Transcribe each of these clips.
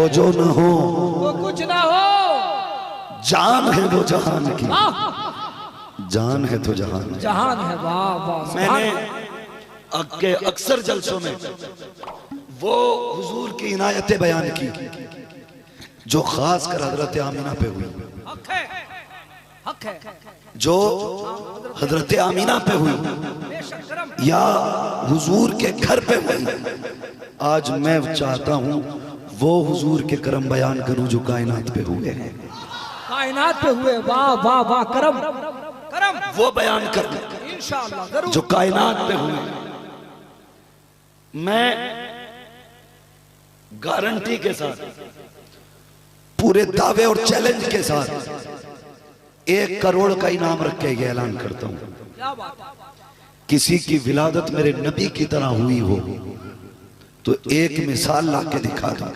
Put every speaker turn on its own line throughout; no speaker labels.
हो जो न हो
वो कुछ ना हो,
जान है वो जहान की, जान है तो जहान है।
जहान है। वाह वाह।
मैंने अक्सर जलसों में वो हुजूर की इनायतें बयान की जो खास कर हजरत आमीना पे हुई,
हक है, हक है।
जो हजरत आमीना पे हुई या हुजूर के घर पे हुई। आज मैं चाहता हूं वो हुजूर के करम बयान करूं जो कायनात पे हुए हैं,
कायनात पे हुए। वाह वाह वाह। करम करम
वो बयान कर
इंशाअल्लाह जरूर।
जो कायनात पे हुए। मैं गारंटी के साथ, पूरे दावे और चैलेंज के साथ 1 करोड़ का इनाम रख के ये ऐलान करता हूं,
क्या बात है।
किसी की विलादत मेरे नबी की तरह हुई हो तो एक मिसाल लाके दिखा दूं,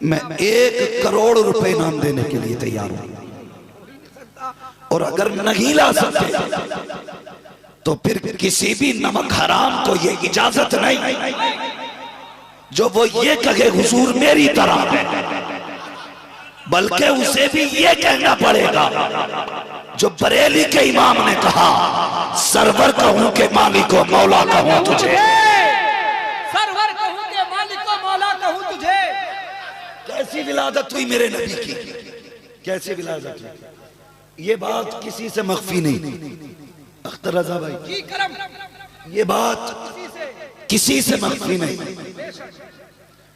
मैं 1 करोड़ रुपए इनाम देने के लिए तैयार हूं। और अगर नहीं ला सकते तो फिर किसी भी नमक हराम को ये इजाजत नहीं जो वो ये कहे हुजूर मेरी तरह है, बल्कि उसे भी ये कहना पड़ेगा जो बरेली के इमाम ने कहा, सरवर कहूं के मालिक को मौला कहूं तुझे,
सरवर कहूं के मालिक को मौला कहूं तुझे।
कैसी विलादत हुई मेरे नबी की, कैसी विलादत हुई। ये बात किसी से मख्फी नहीं, अख्तर रजा भाई
जी करम,
ये बात किसी से मख्फी नहीं।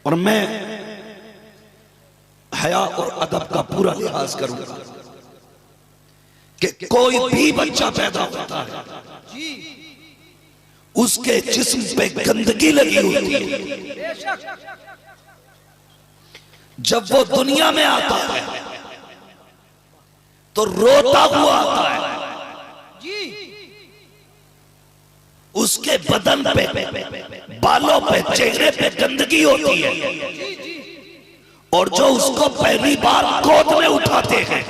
और मैं हया और अदब का पूरा लिहाज करूंगा कि कोई भी बच्चा पैदा होता है उसके जिस्म पे गंदगी लगी होती है, जब वो दुनिया में आता है तो रोता हुआ आता है, उसके बदन पे, बालों पे, चेहरे पे गंदगी होती है। और जो उसको पहली बार गोद में उठाते हैं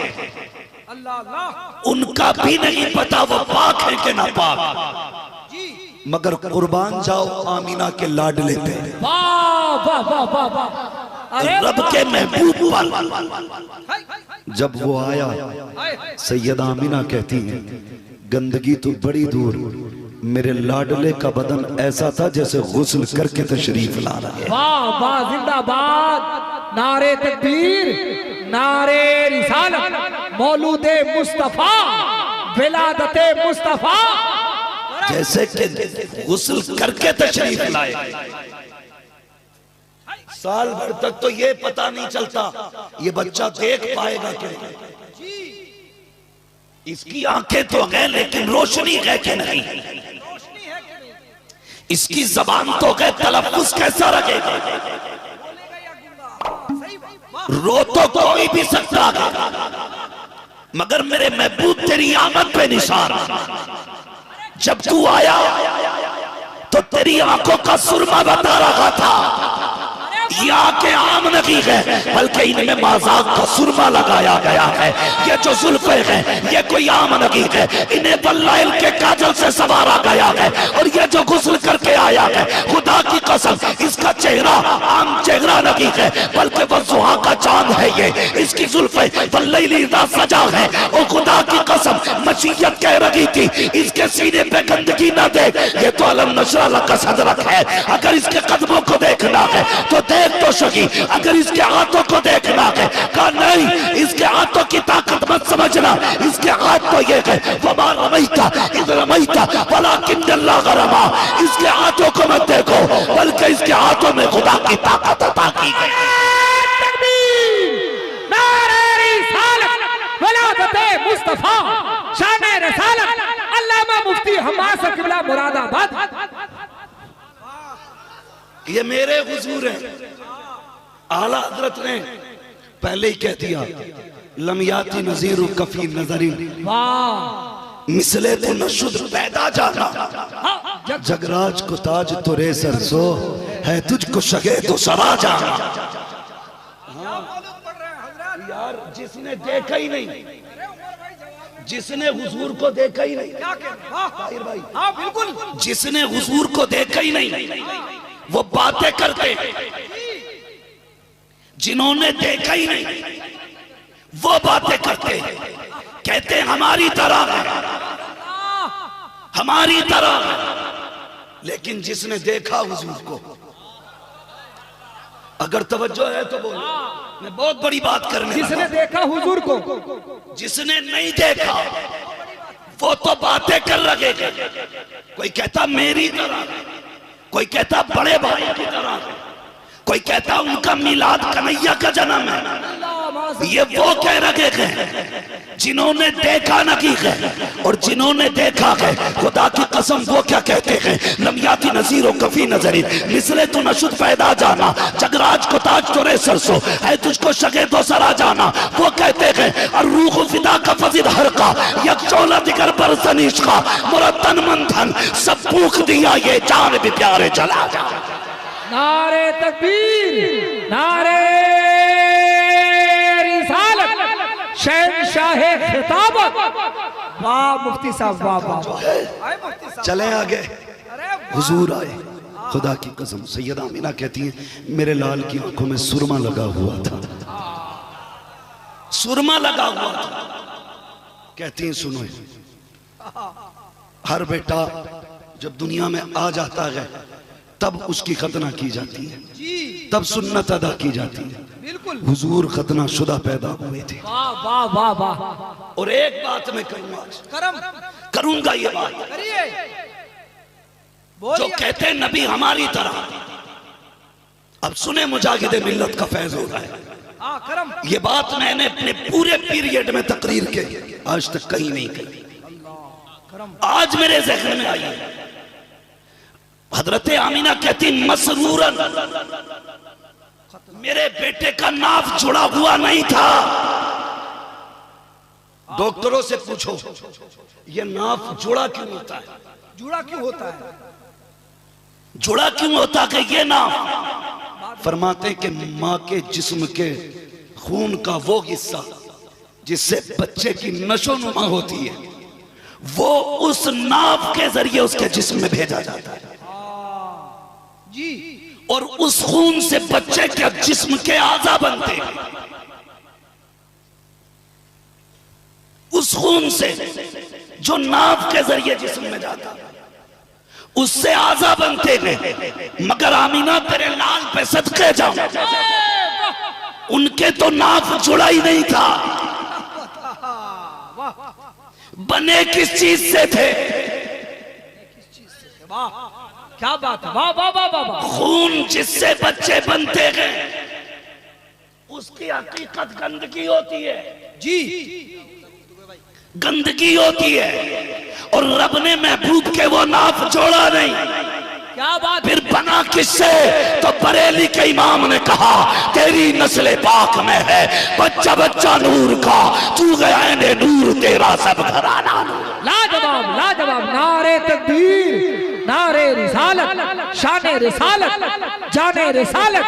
उनका भी नहीं पता वो पाक है कि ना पाक, मगर कुर्बान जाओ आमीना के लाडले पे।
वाह वाह वाह वाह वाह।
रब के महबूब पर जब वो आया, सैयदा आमीना कहती है गंदगी तो बड़ी दूर, मेरे लाडले का बदन ऐसा था जैसे गुस्ल करके तशरीफ ला रहा है।
वाह वाह। जिंदाबाद। नारे तकबीर, नारे रिसालत, मौलूदे मुस्तफा, विलादते मुस्तफा।
जैसे कि गुस्ल करके तशरीफ लाए। साल भर तक तो ये पता नहीं चलता ये बच्चा देख पाएगा कि नहीं। इसकी आंखें तो हैं लेकिन रोशनी है कि नहीं, इसकी जबान तो है, तलफ्फुज कैसा रहेगा। रो तो कोई भी सकता है मगर मेरे महबूब तेरी आमद पे निशान। जब तू आया तो तेरी आंखों का सुरमा बता रहा था ये आंखें आम नहीं है बल्कि इनमें माज़ाक का सुरमा लगाया गया है। ये जो जुल्फे हैं ये कोई आम नहीं है, इन्हें बल्लाइल के काजल से संवारा गया है। और ये जो गुस्ल करके आया है, खुदा की कसम इसका चेहरा आम चेहरा नहीं है बल्कि वज़ुहा का चांद है। ये इसकी जुल्फे बल्लैली रात सजा है। और खुदा की कसम मशीयत कह रही थी इसके सीने पे गंदगी ना दे, ये तो अलम नशरा लका सदरक है। अगर इसके कदमों को देखना है तो देख तो सही, अगर इसके हाथों को देखना है कहा नहीं, इसके हाथों की ताकत मत समझना, इसके हाथ तो ये है वमा रमैता इज़ रमैता वलाकिन अल्लाह रमा। इसके हाथों को मत देखो बल्कि इसके हाथों में खुदा की ताकत अता की गई।
नारे रिसालत, विलादते मुस्तफा, शान रिसालत, अल्लामा मुफ्ती हमास किबला मुरादाबाद।
ये मेरे हुजूर हैं, आला हजरत ने पहले ही कह दिया लमियाती नजीर कफी नजरी, मिसले तो नशुद पैदा जाना, जगराज को ताज तो रे सरसो है, तुझको शगे तो सरा जाना। यार जिसने देखा ही नहीं, जिसने हुजूर को देखा ही नहीं, भाई हाँ बिल्कुल, जिसने हुजूर को देखा ही नहीं वो बातें करते जिन्होंने देखा ही नहीं वो बातें करते हैं, कहते हैं हमारी तरह है, हमारी तरह है। लेकिन जिसने देखा हुजूर को, अगर तवज्जो है तो बोलो, मैं बहुत बड़ी बात करने लगा।
जिसने देखा हुजूर को,
जिसने नहीं देखा वो तो बातें कर रहे थे। कोई कहता मेरी तरह, कोई कहता बड़े भाई की तरह, कोई कहता उनका मिलाद कन्हैया का जन्म है। ये वो कह रहे हैं जिन्होंने देखा नहीं है, और जिन्होंने देखा है खुदा की कसम वो क्या कहते हैं, लमियाती नजीर कफी नजरी मिसले तो नशुद पैदा जाना, जगराज को ताज तोरे सरसो है तुझको शगे तो सरा जाना। वो कहते हैं और रूह फिदा का फजिद हर का यकचोला दिगर पर सनीश का मुरतन मंथन सब भूख दिया ये जान भी प्यारे चला जा।
नारे तकबीर, नारे रिसालत, शहंशाहे खिताबत। वाह मुफ्ती साहब, वाह वाह।
चले आगे, हुजूर आए। खुदा की कसम सैयदा आमिना कहती हैं मेरे लाल की आंखों में सुरमा लगा हुआ था, सुरमा लगा हुआ था। कहती हैं सुनो, हर बेटा जब दुनिया में आ जाता है तब उसकी खतना की जाती है, तब सुन्नत अदा की जाती है।
बिल्कुल
हुजूर खतना शुदा पैदा हुए थे।
वाह वाह वाह वाह।
और एक बात मैं करूंगा, करूंगा ये बात, जो कहते हैं नबी हमारी तरह। अब सुने मुजाहिदे मिल्लत का फैज हो रहा है। ये बात मैंने अपने पूरे पीरियड में तकरीर के आज तक कहीं नहीं कही, आज मेरे ज़हन में आई है। हजरत आमीना कहती मसरूरन, मेरे बेटे का नाफ जुड़ा हुआ नहीं था। डॉक्टरों से पूछो ये नाफ जुड़ा क्यों होता है,
जुड़ा क्यों होता है,
जुड़ा क्यों होता है ये नाफ? फरमाते कि माँ के जिस्म के खून का वो हिस्सा जिससे बच्चे की नशोनुमा होती है वो उस नाफ के जरिए उसके जिस्म में भेजा जाता है
जी,
और उस खून से बच्चे के जिस्म के आज़ा बनते हैं। उस खून से जो नाफ के जरिए जिस्म में जाता है उससे आज़ा बनते हैं। मगर आमीना तेरे लाल पे सदके जाऊं, उनके तो नाफ जुड़ा ही नहीं था। बने किस चीज से थे?
क्या बात है, वाह वाह वाह वाह।
खून जिससे बच्चे बनते हैं उसकी हकीकत गंदगी होती है
जी,
गंदगी होती है, और रब ने महबूब के वो नाफ जोड़ा नहीं।
क्या बात।
फिर बना किससे? तो बरेली के इमाम ने कहा तेरी नस्ल पाक में है बच्चा बच्चा नूर का, तू गया ने नूर तेरा सब घराना।
लाजवाब लाजवाब। नारे तकबीर, नारे रिसालत, शाने रिसालत, जाने रिसालत,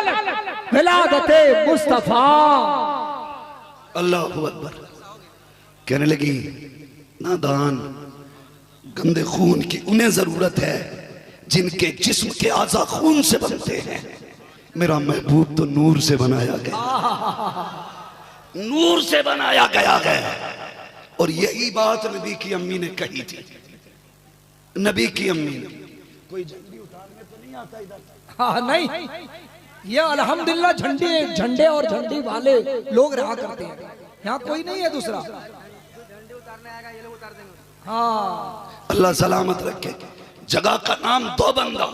विलादते मुस्तफा।
अल्लाहु अकबर। कहने लगी नादान, गंदे खून की उन्हें जरूरत है जिनके जिस्म के आज़ा खून से बनते हैं। मेरा महबूब तो नूर से बनाया गया, नूर से बनाया गया है। और यही बात नबी की अम्मी ने कही थी। नबी की अम्मी ने, कोई झंडी उतारने तो नहीं आता इधर?
हाँ नहीं, ये अल्हम्दुलिल्लाह झंडे झंडे और झंडी वाले लोग रहा करते हैं, यहाँ कोई नहीं है दूसरा। हाँ
अल्लाह सलामत रखे। जगह का नाम दो बंदा,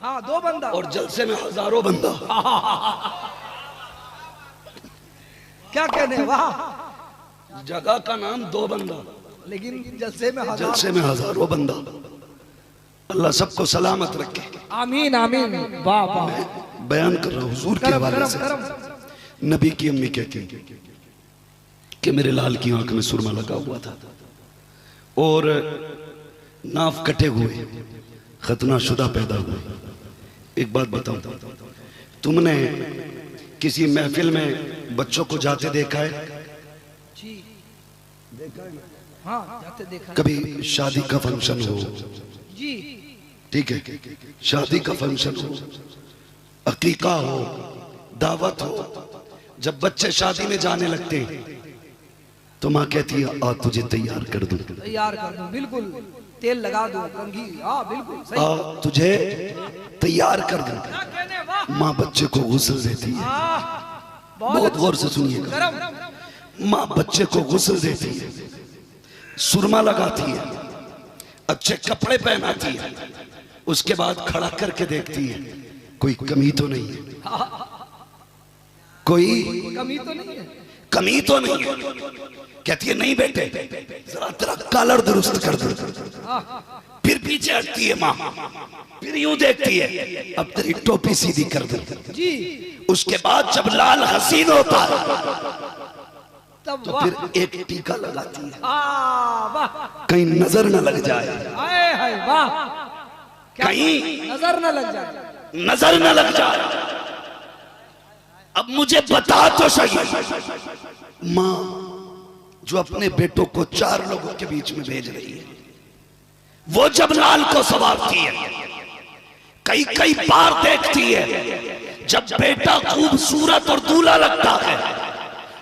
हाँ दो बंदा,
और जलसे में हजारों बंदा।
क्या कहने, वाह।
जगह का नाम दो बंदा,
लेकिन जलसे में हजार।
जलसे में हजारों बंदा। अल्लाह सबको सलामत रखे।
आमीन आमीन। वाह वाह।
बयान कर रहा हूं हुजूर के हवाले से। नबी की अम्मी कहती कि मेरे लाल की आंख में सुरमा लगा हुआ था और नाफ कटे हुए खतना शुदा पैदा हुए। एक बात बताओ, तुमने किसी महफिल में बच्चों को जाते देखा है?
जी देखा है, हाँ जाते देखा है।
कभी शादी का फंक्शन हो,
जी
ठीक है, शादी का फंक्शन हो, अकीका हो, दावत हो, जब बच्चे शादी में जाने लगते हैं तो माँ कहती है आ तुझे तैयार कर दूं,
तैयार कर दूं, बिल्कुल तेल लगा दूं, कंघी, हाँ बिल्कुल सही।
आ तुझे तैयार कर दूं।
क्या कहने, वाह।
माँ बच्चे को गुस्ल देती है। बहुत गौर से सुनिएगा। माँ बच्चे को गुस्ल देती है, सुरमा लगाती है, अच्छे कपड़े पहनाती है, उसके बाद खड़ा करके देखती है कोई कमी तो नहीं है, कोई
कमी तो नहीं है,
कमी तो नहीं है। कहती है नहीं बेटे, जरा तेरा कॉलर दुरुस्त कर दो। फिर पीछे हटती है माँ, फिर यूं देखती है अब तेरी टोपी सीधी कर दो
जी।
उसके बाद जब लाल हसीन होता है
तब
तो फिर एक टीका लगाती है,
वाह,
कहीं नजर न लग जाए,
हाय हाय वाह,
कहीं
नजर न लग जाए,
नजर न लग जाए। अब मुझे बता तो सही, माँ जो अपने बेटों को 4 लोगों के बीच में भेज रही है, वो जब लाल को सवारती है, कई कई बार देखती है जब बेटा खूबसूरत और दूल्हा लगता है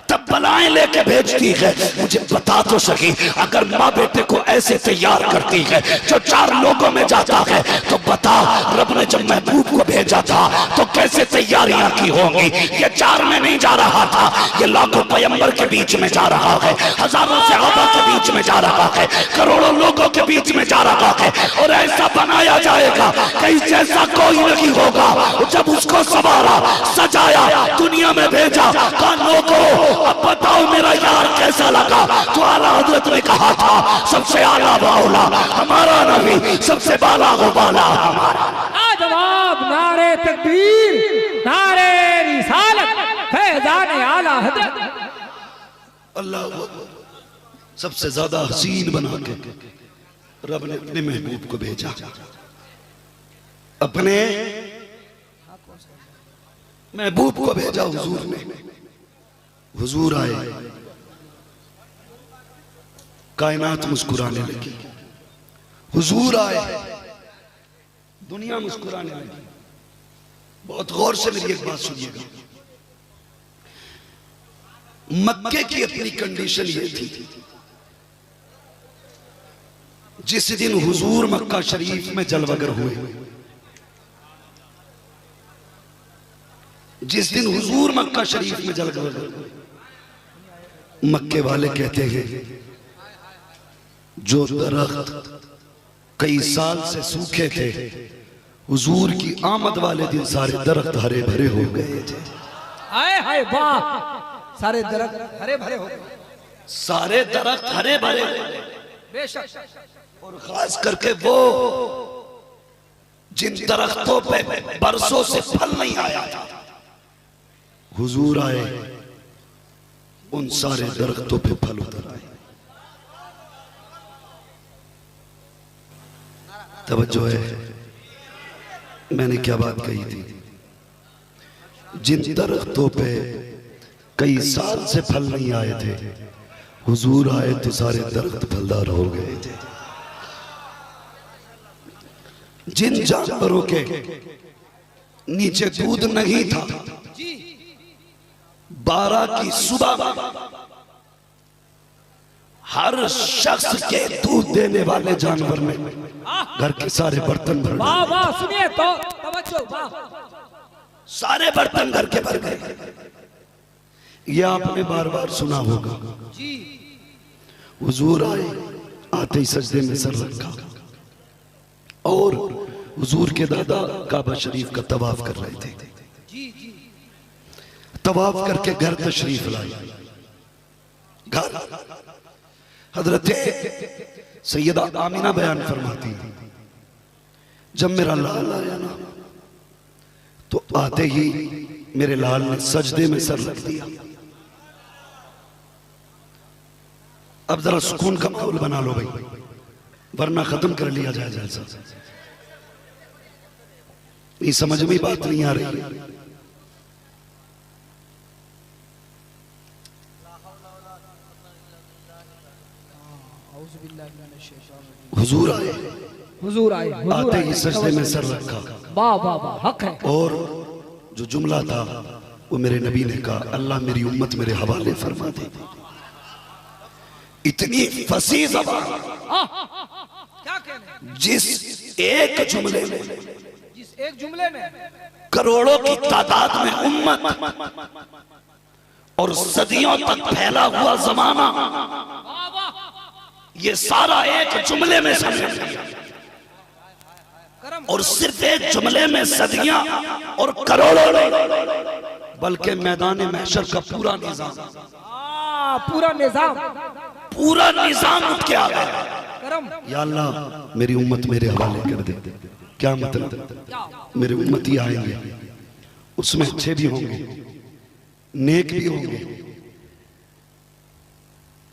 तब बलाएं लेके भेजती है। मुझे बता तो सकी, अगर माँ बेटे को ऐसे तैयार करती है जो 4 लोगों में जाता है, तो बता रब ने जब महबूब को भेजा था तो कैसे तैयारियां की होंगी। ये 4 में नहीं जा रहा था, ये लाखों पैगंबर के बीच में जा रहा है, हजारों सहाबा के बीच में जा रहा है, करोड़ों लोगों के बीच में जा रहा है। और ऐसा बनाया जाएगा कहीं जैसा कोई नहीं होगा। जब उसको सवारा, सजाया, दुनिया में भेजा, कानों को अब बताओ मेरा यार कैसा लगा। तो आला हजरत ने कहा था सबसे आला बाउला हमारा नबी, सबसे बाला हो बाला हमारा।
जवाब नारे तकबीर, नारे रिसालत, फैजान आला हजरत।
अल्लाह सबसे ज्यादा हसीन बना के रब ने अपने महबूब को भेजा, अपने महबूब को भेजा हुजूर ने। हुजूर आए, कायनात मुस्कुराने लगी। हुजूर आए, दुनिया मुस्कुराने लगी। बहुत गौर से मेरी एक बात सुनिएगा। मक्के की अपनी कंडीशन ये थी, जिस दिन हुजूर मक्का शरीफ में जलवगर हुए, जिस दिन हुजूर मक्का शरीफ में जलवगर हुए, मक्के वाले कहते हैं जो दरख्त कई साल से सूखे थे, हुजूर की आमद वाले दिन सारे दरख्त हरे भरे हो गए थे।
हाय हाय वाह, सारे दरख्त हरे भरे हो गए,
सारे दरख्त हरे भरे,
बेशक।
और खास करके वो जिन दरख्तों पे बरसों से फल नहीं आया था, हुजूर आए, उन सारे दरख्तों पे फल उतर आए। तवज्जो है, मैंने क्या बात कही थी? जिन दरख्तों पे कई साल से फल नहीं आए थे, हुजूर आए तो सारे दरख्त फलदार हो गए थे। जिन जानवरों के नीचे दूध नहीं था, 12 की सुबह हर शख्स के दूध देने वाले जानवर ने घर के सारे बर्तन भर
वाह वाह, सुनिए तो तवज्जो, वाह,
सारे बर्तन घर के भर गए। यह आपने बार बार सुना होगा। हुजूर आए, आते ही सजदे में सर रखा और हुजूर के दादा काबा शरीफ का तवाफ कर रहे थे। तवाफ करके घर तशरीफ लाए। घर हजरत सैयदा आमिना बयान फरमाती, जब मेरा लाल आया ना तो आते ही मेरे लाल ने सजदे में सर रख दिया। अब जरा सुकून का माहौल बना लो भाई, वरना खत्म कर लिया जाए जलसा। ये समझ में बात नहीं आ रही। हुजूर आए,
हुजूर आए,
आते ही सजदे में सर रखा।
वाह वाह वाह, हक है।
और जो जुमला था वो मेरे नबी ने कहा अल्लाह मेरी उम्मत मेरे हवाले फरमा दे। इतनी फसीह ज़बान,
क्या कहने,
जिस एक जुमले में करोड़ों की तादाद में उम्मत और सदियों तक फैला हुआ जमाना, ये सारा एक जुमले में समझ लिया। और सिर्फ एक जुमले में सदियां और करोड़ों, बल्कि मैदान महशर का पूरा निजाम पूरा निजाम उठ के आ गया। या अल्लाह मेरी उम्मत मेरे हवाले कर दे। क्या मतलब? मेरे उम्मती आएंगे, उसमें अच्छे भी होंगे, नेक भी होंगे,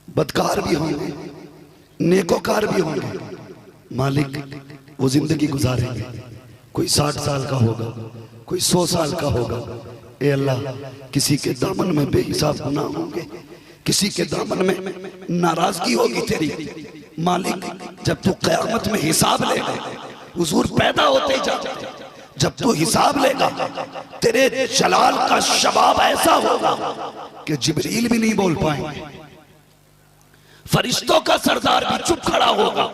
बदकार भी होंगे, नेकोकार भी होंगे। मालिक वो जिंदगी गुजारेंगे, कोई 60 साल का होगा, कोई 100 साल का होगा। ए अल्लाह, किसी के दामन में बेहिसाब गुनाह होंगे, किसी के दामन में नाराजगी होगी तेरी। मालिक जब तू कयामत में हिसाब लेगा, हुजूर पैदा होते ही जाते, जब तू हिसाब लेगा तेरे जलाल का शबाब ऐसा होगा कि जिब्रील भी नहीं बोल पाएंगे, फरिश्तों का सरदार भी चुप खड़ा होगा।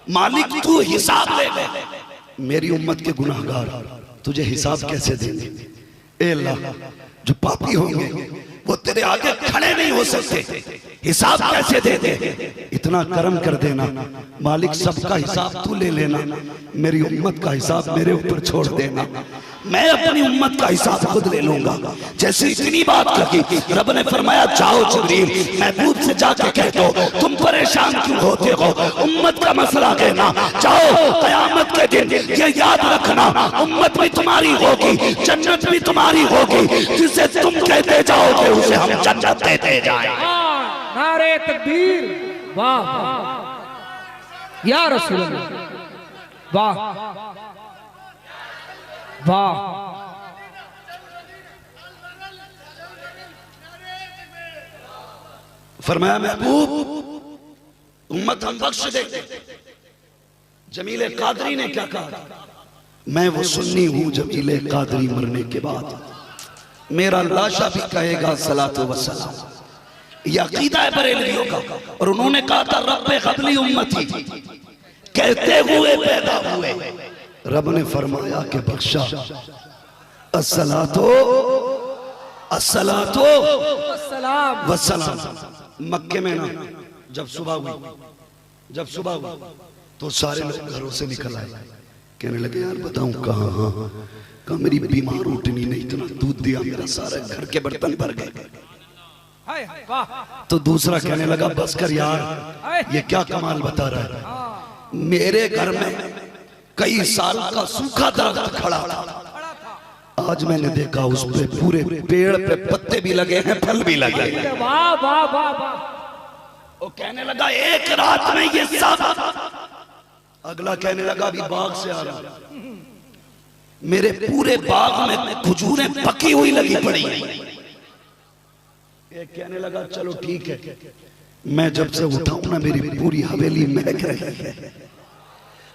मालिक तू हिसाब ले ले, मेरी उम्मत के गुनाहगार तुझे हिसाब कैसे देंगे? ए अल्लाह, जो पापी होंगे वो तेरे आगे खड़े नहीं हो सकते, हिसाब कैसे दे दे? इतना करम कर देना मालिक, सबका हिसाब तू ले लेना, मेरी उम्मत का हिसाब मेरे ऊपर छोड़ देना, मैं अपनी उम्मत का हिसाब खुद ले लूंगा। जैसे इतनी बात कही, रब ने फरमाया जाओ जिब्रील, महबूब से जाके कह दो तुम परेशान क्यों होते हो, उम्मत का मसला कहना। जाओ कयामत के दिन ये याद रखना, उम्मत भी तुम्हारी होगी, जन्नत भी तुम्हारी होगी, जिसे तुम कहते जाओगे उसे हम जन्नत देते जाएं।
नारे तकबीर, वाह या रसूल अल्लाह, वाह वाह।
फरमाया महबूब उम्मत हम बख्श दे। जमीले कादरी ने क्या कहा? मैं वो सुन्नी हूं जमीले कादरी मरने के बाद मेरा लाशा भी कहेगा सलातो व सलाम। ये अकीदा है बरेलवियों का। और उन्होंने कहा था रब्बे क़ब्ली उम्मती, कहते हुए पैदा हुए। रब ने फरमाया कि बख्शा, अस्सलातो अस्सलातो वस्सलाम। मक्के में ना जब सुबह हुई तो सारे लोग घरों से निकल आए, कहने लगे यार बताऊं कहाँ? कहा मेरी बीमार उठनी ने इतना दूध दिया, मेरा सारा घर के बर्तन भर गए। तो दूसरा कहने लगा बस कर यार, ये क्या कमाल बता रहा है, मेरे घर में कई साल का सूखा दरख्त खड़ा था, आज मैंने देखा उस पे पूरे पेड़ पे पत्ते भी लगे हैं, फल भी लगे हैं।
वाह वाह वाह वाह।
वो कहने लगा एक रात में ये सब। अगला कहने लगा अभी बाग से आ रहा, मेरे पूरे बाग में खजूरें पकी हुई लगी पड़ी हैं। एक कहने लगा चलो ठीक है, मैं जब से उठाऊं ना मेरी पूरी हवेली महक रही है,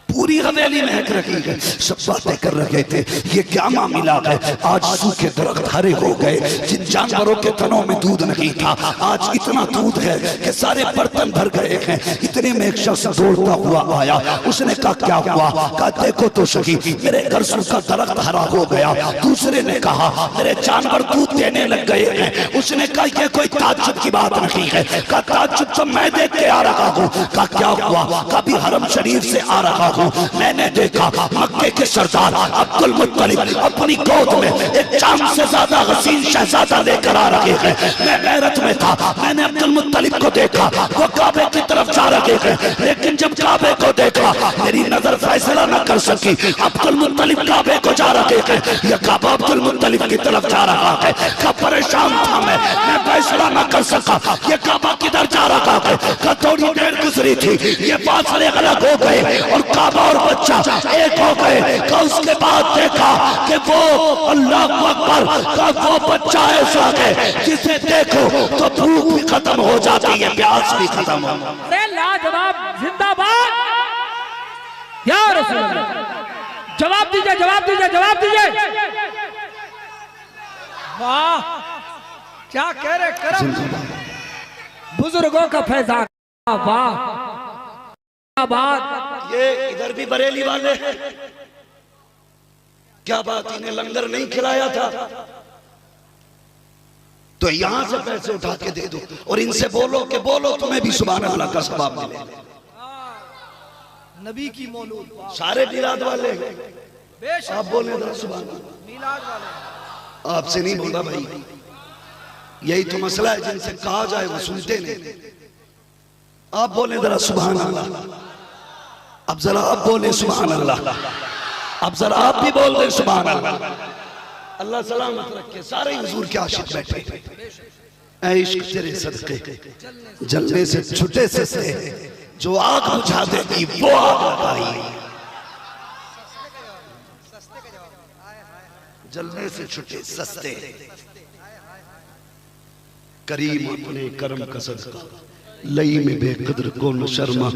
पूरी हवेली महक रही है। सब बातें कर रहे थे ये क्या मामला है, आज सूखे दरख्त हरे हो गए, जिन जानवरों के तनों में दूध नहीं था आज इतना दूध है कि सारे बर्तन भर गए हैं। इतने में एक शख्स दौड़ता हुआ आया, उसने कहा क्या हुआ? कहा देखो तो सही, मेरे घर सूखा दरख्त हरा हो गया। दूसरे ने कहा मेरे जानवर दूध देने लग गए हैं। उसने कहा ये कोई ताज्जुब की बात नहीं है। कहा ताज्जुब तो मैं देख के आ रहा हूँ। कहा क्या हुआ? कभी हरम शरीफ से आ रहा हूँ, मैंने देखा मक्के के सरदार अब्दुल मुत्तलिब अपनी गोद में एक चांद से ज्यादा हसीन शहजादा लेकर आ रहे हैं। मैं गैरत में था, मैंने अब्दुल मुत्तलिब को देखा, वो काबे की तरफ जा रहे हैं, लेकिन जब काबे को देखा मेरी नजर फैसला न कर सकी। अब्दुल मुत्तलिब काबे को जा रहे हैं, यह काबा अब्दुल मुत्तलिब की तरफ जा रहा है। कब परेशान था मैं फैसला न कर सका ये काबा किधर जा रहा है। थोड़ी देर गुजरी थी, ये फासले अलग हो गए और काबा और बच्चा एक हो गए। तो उसके बाद देखा कि वो अल्लाह अकबर का वो बच्चा ऐसा है जिसे देखो तो भूख भी खत्म हो जाती है, प्यास भी खत्म हो।
अरे लाजवाब, जिंदाबाद या रसूल अल्लाह। जवाब दीजिए, जवाब दीजिए, जवाब दीजिए। वाह क्या कह रहे करम बुजुर्गों का फैजान। वाह क्या बात।
ये इधर भी बरेली वाले हैं। क्या बात, इन्हें लंगर नहीं खिलाया था तो यहां से पैसे उठा के दे दो और इनसे बोलो कि बोलो तुम्हें भी सुभान अल्लाह का सवाब मिले।
नबी की मौलूद
सारे मिलाद वाले हैं।
बेशक
आप बोले जरा सुभान अल्लाह।
मिलाद वाले
आपसे नहीं बोला भाई, यही तो मसला है, जिनसे कहा जाए वो सुनते नहीं। आप बोले जरा सुभान अल्लाह। अब जरा आप बोले सुभान अल्लाह। अब जरा आप भी बोल रहे सुभान अल्लाह। अल्लाह सलामत रखे। सारे हुजूर के आशिक बैठे। ऐ इश्क तेरे सदके जलने से छुटे सस्ते, जो आग बुझा देगी वो आग लगाई। जलने से छुटे सस्ते, करीम अपने करम का सदका, लई में बेकदर को न शर्मा,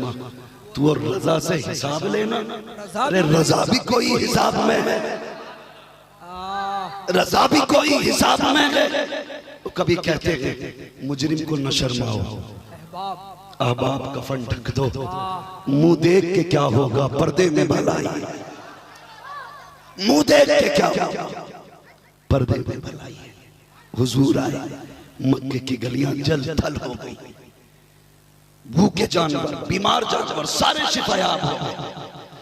तू और रजा से हिसाब लेना। अरे रजा भी कोई हिसाब में है, रजा भी कोई हिसाब में है। तो कभी कहते हैं मुजरिम को न शर्माओ, अहबाब का फन ढक दो, मुंह देख के क्या होगा पर्दे में भलाई। मुंह देख के क्या होगा पर्दे में भलाई। हुजूर आए, मक्के की गलियां जल थल हो गई, भूखे जानवर बीमार जानवर सारे शिफायाब हो गए,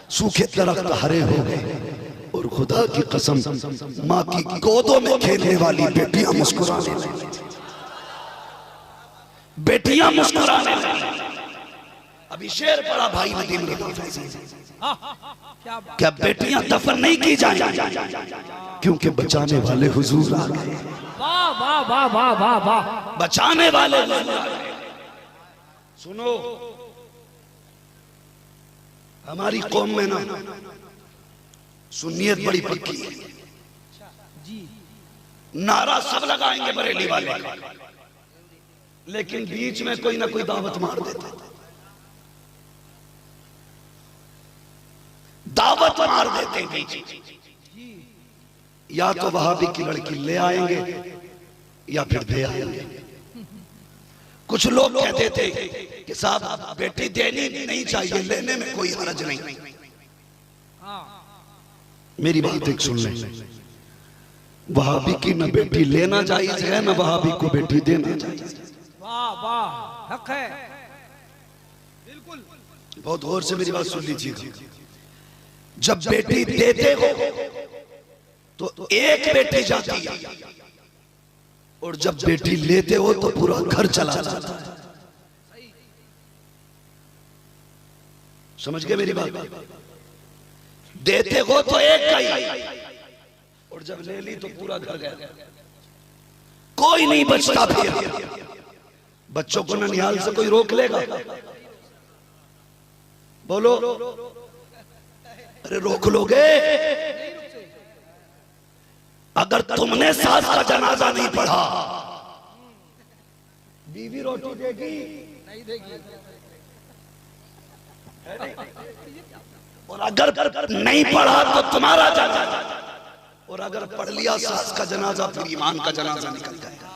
सूखे दरख्त हरे हो गए, और खुदा की कसम माँ की गोदों में खेलने वाली बेटियां मुस्कुराने लगी। बेटियां मुस्कुराने लगी। अभी शेर पड़ा भाई नदीम क्या बेटियां दफन नहीं की जाएंगी क्योंकि बचाने वाले हुजूर आ गए।
वाह वाह वाह वाह वाह वाह।
बचाने वाले हुजूर आ गए। सुनो, हमारी कौम में ना सुन्नियत बड़ी पक्की है। नारा सब लगाएंगे बरेली वाले, लेकिन बीच में कोई ना कोई दावत मार देता। दावत मार देते बीच, या तो वहाबी की लड़की ले आएंगे या फिर दे आएंगे। कुछ लोग कहते थे कि साहब बेटी देनी नहीं चाहिए, लेने में कोई हर्ज नहीं। मेरी बात एक सुन ले, वहाबी की न बेटी लेना जायज है, न वहाबी को बेटी देना जायज है।
वाह वाह हक है बिल्कुल।
बहुत गौर से मेरी बात सुन लीजिएगा। जब बेटी देते हो तो एक बेटी जाती है, और जब बेटी लेते हो तो पूरा घर चला जाता है। समझ गए मेरी बात? देते हो तो एक गई, और जब ले ली तो पूरा घर गया, कोई नहीं बचता। फिर बच्चों को ननिहाल से कोई रोक लेगा? बोलो, अरे रोक लोगे? अगर तुमने सास का जनाजा नहीं पढ़ा, बीवी रोटी देगी? नहीं देगी। और अगर नहीं पढ़ा तो तुम्हारा जनाजा, और अगर पढ़ लिया सास का जनाजा फिर ईमान का जनाजा निकल जाएगा।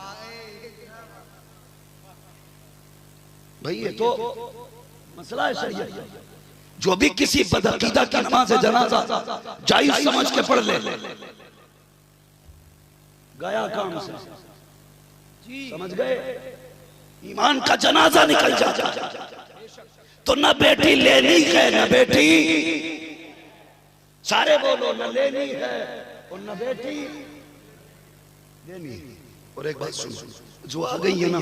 भाई ये तो मसला है शरीयत। जो भी किसी बदअकीदा की नमाज जनाजा जायज समझ के पढ़ ले, गया काम से। समझ गए? ईमान का जनाजा निकल जाता। तो न बेटी लेनी है न बेटी, सारे बोलो, न लेनी है और न बेटी लेनी है। और एक बात सुनो, जो आ गई है ना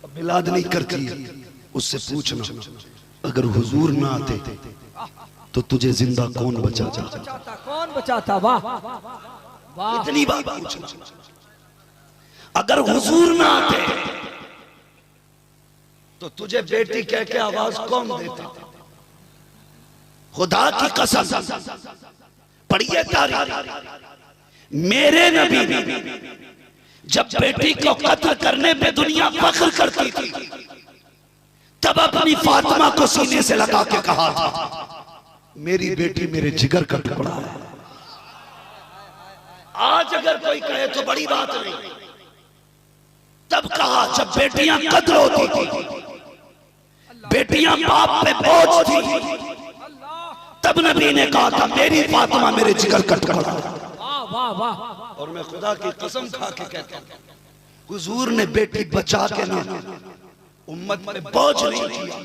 अब मिलाद नहीं करती है, उससे पूछना अगर हुजूर ना आते तो तुझे जिंदा कौन बचाता?
कौन बचाता? वाह वाह।
इतनी बात पूछना, अगर हुजूर ना आते तो तुझे बेटी कह के आवाज कौन देता? खुदा की कसम, पढ़िए तारीख, मेरे नबी जब बेटी को कत्ल करने पे दुनिया फख्र करती थी, तब अपनी फातिमा को सीने से लगा के कहा था, मेरी बेटी मेरे जिगर का टुकड़ा है। आज अगर कोई कहे तो बड़ी बात नहीं, तब कहा जब बेटियां कद्र होती थी, बेटियां बाप पे बोझ थी, तब नबी ने कहा था मेरी फातिमा मेरे जिगर का टुकड़ा।
वाह वाह।
और मैं खुदा की कसम खा के कहता हूं, हुजूर ने बेटी बचा के ना उम्मत पे बोझ नहीं किया,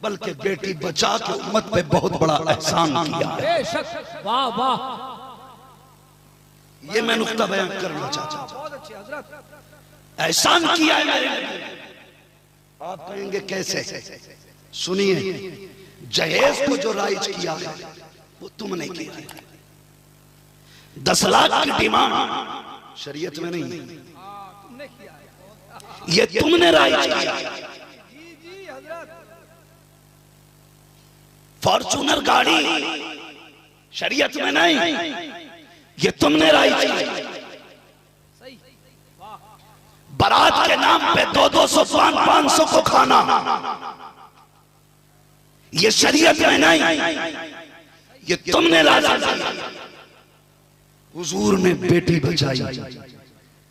बल्कि बेटी बचा के उम्मत पे बहुत बड़ा एहसान किया।
बेशक। वाह वाह।
ये मैं नुक्ता बयान करना चाहता हूं।
बहुत अच्छे हजरत।
एहसान किया है मेरे नबी। आप कहेंगे कैसे? सुनिए, जहेज को जो राइज किया है वो तुमने किया है। 10 लाख की डिमांड शरीयत में नहीं है, ये तुमने राइज किया। फॉर्चूनर गाड़ी शरीयत में नहीं, ये तुमने राइज किया। बारात के नाम पे 200 500 को खाना, ये शरीयत में नहीं, ये तुमने राइज किया। हुजूर ने बेटी बचाई,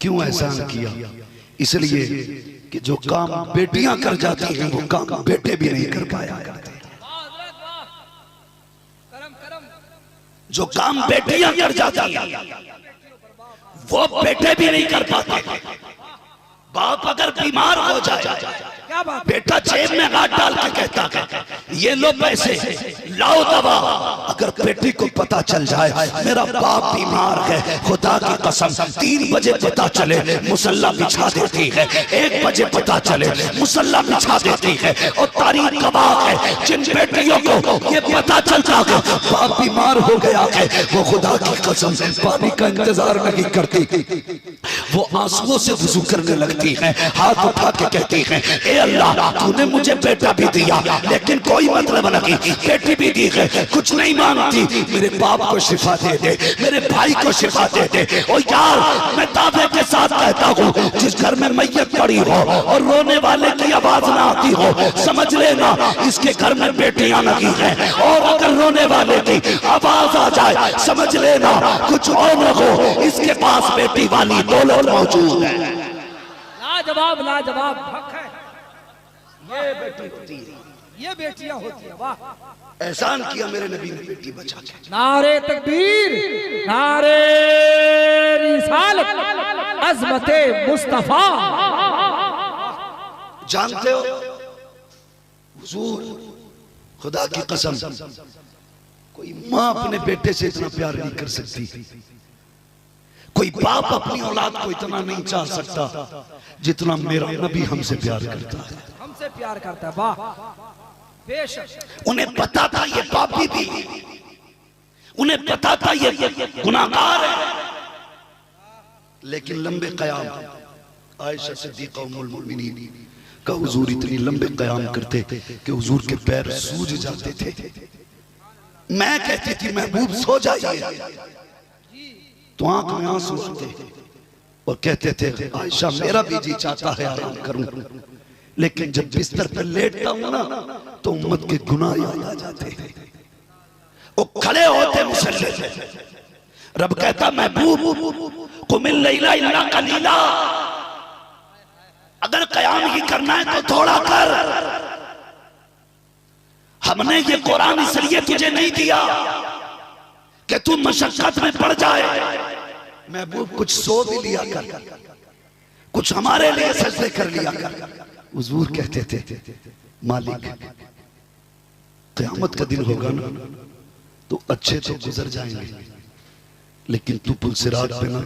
क्यों एहसान किया? इसलिए कि जो काम बेटियां कर जाती हैं वो काम बेटे भी नहीं कर पाया करते। जो काम बेटियां कर जाती हैं वो बेटे भी नहीं कर पाते। बाप अगर बीमार हो जाए, बेटा जेब में हाथ डाल के कहता है ये लो पैसे, लाओ दवा। अगर बेटी को पता चल जाए मेरा बाप बीमार है, खुदा की कसम 3 बजे पता चले मुसल्ला बिछा देती है, 1 बजे पता चले मुसल्ला बिछा देती है। और तारीख गवाह है, जिन बेटियों को ये पता चलता है बाप बीमार हो गया है, वो खुदा की कसम पानी का इंतजार नहीं करती, वो आंसुओं से वुजू करने लगती है, हाथ उठा के कहती है ए अल्लाह तूने मुझे बेटा भी दिया लेकिन कोई मतलब नहीं, बेटी भी दी है, कुछ नहीं मांगती, मेरे बाप को शिफा दे दे, मेरे भाई को शिफा दे दे। और यार मैं दावे के साथ कहता हूँ, जिस घर में मैयत पड़ी हो और रोने वाले की आवाज ना आती हो, समझ लेना इसके घर में बेटियां लगी हैं। और अगर रोने वाले की आवाज आ जाए, समझ लेना कुछ और न हो, इसके पास बेटी वाली दौलत मौजूद है।
लाजवाब लाजवाब हक है।
ये बेटी होती है,
ये बेटियां होती है। वाह।
एहसान किया मेरे नबी ने बेटी बचा के।
नारे तकबीर, नारे रिसालत, अज़मते मुस्तफा।
जानते हो हुजूर, खुदा की कसम कोई माँ अपने बेटे से इतना प्यार नहीं कर सकती, कोई बाप अपनी औलाद को इतना नहीं चाह सकता जितना मेरा नबी हमसे प्यार करता है,
हमसे प्यार करता है। वाह बेशक।
उन्हें पता था ये पापी भी, उन्हें पता था ये गुनाहगार है, लेकिन लंबे कयाम आयशा सिद्दीक़ा उम्मुल मोमिनीन का हुजूर इतनी लंबे कयाम करते कि हुजूर के पैर सूज जाते थे। मैं कहती थी महबूब सो जाइए, तो आंख में आंसू आते और कहते थे आयशा मेरा भी जी चाहता है आराम करूं, लेकिन जब बिस्तर पर लेटता हूं ना तो उम्मत के गुनाह याद आ जाते हैं। वो खड़े होते मुसल्ले पे, रब कहता महबूब कुमिल लैला इल्ला कलीला, अगर कयाम ही करना है तो थोड़ा कर, हमने ये कुरान इसलिए तुझे नहीं दिया कि तू मशक्कत में पड़ जाए। महबूब कुछ सो भी लिया कर, कुछ हमारे लिए सजदे कर लिया कर। हुजूर कहते थे मालिक क़यामत का दिन होगा ना तो अच्छे तो गुजर जाएंगे, लेकिन तू पुलसिरात पे ना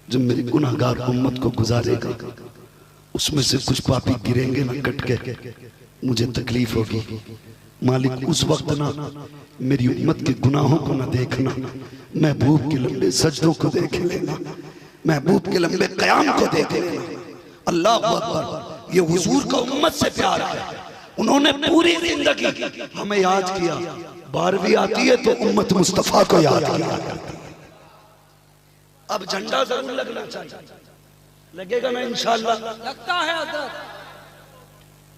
जब मेरी गुनाहगार उम्मत को गुजारेगा उसमें से कुछ पापी गिरेंगे ना कट के, मुझे तकलीफ होगी। मालिक उस वक्त ना मेरी उम्मत के गुनाहों को ना देखना, महबूब के लंबे सजदों को देख लेना, महबूब के लंबे क़याम को देख लेना। अल्लाह अकबर, ये हुजूर का उम्मत से प्यार है। उन्होंने पूरी जिंदगी हमें याद किया, 12वीं आती है तो उम्मत मुस्तफा को याद किया। अब झंडा जरूर लगना चाहिए, लगेगा ना इंशाअल्लाह?
लगता है हज़रत,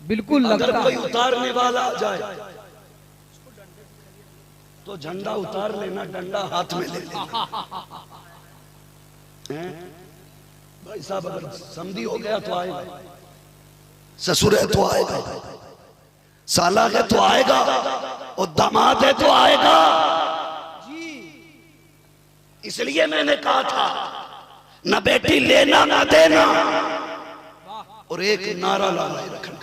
बिल्कुल लगता है।
अगर कोई उतारने वाला आ जाए तो झंडा उतार लेना, डंडा हाथ में ले लेना। भाई साहब अगर समधी हो गया तो आएगा, ससुर है तो आएगा, साला है तो आएगा, और दामाद है तो आएगा। इसलिए मैंने कहा था न बेटी लेना न देना, और एक नारा लगाए रखना,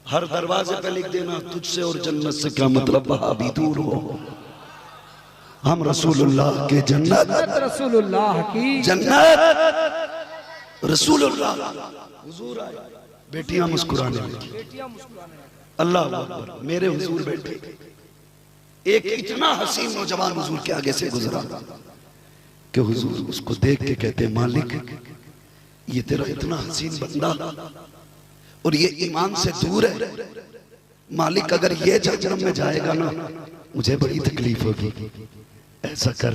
हर दरवाजे पे लिख देना तुझसे और जन्नत से क्या मतलब, वहां भी दूर हो, हम रसूलुल्लाह के जन्नत,
रसूलुल्लाह की
जन्नत, रसूलुल्लाह हुजूर आए, बेटियां मुस्कुराने लगी, अल्लाह अकबर, मेरे हुजूर बैठे, एक इतना हसीन नौजवान हुजूर के आगे से गुजरा कि हुजूर उसको देख के कहते मालिक ये तेरा इतना हसीन बंदा और ये ईमान से दूर है, मालिक अगर ये जहन्नम में जाएगा ना मुझे बड़ी तकलीफ होगी, ऐसा कर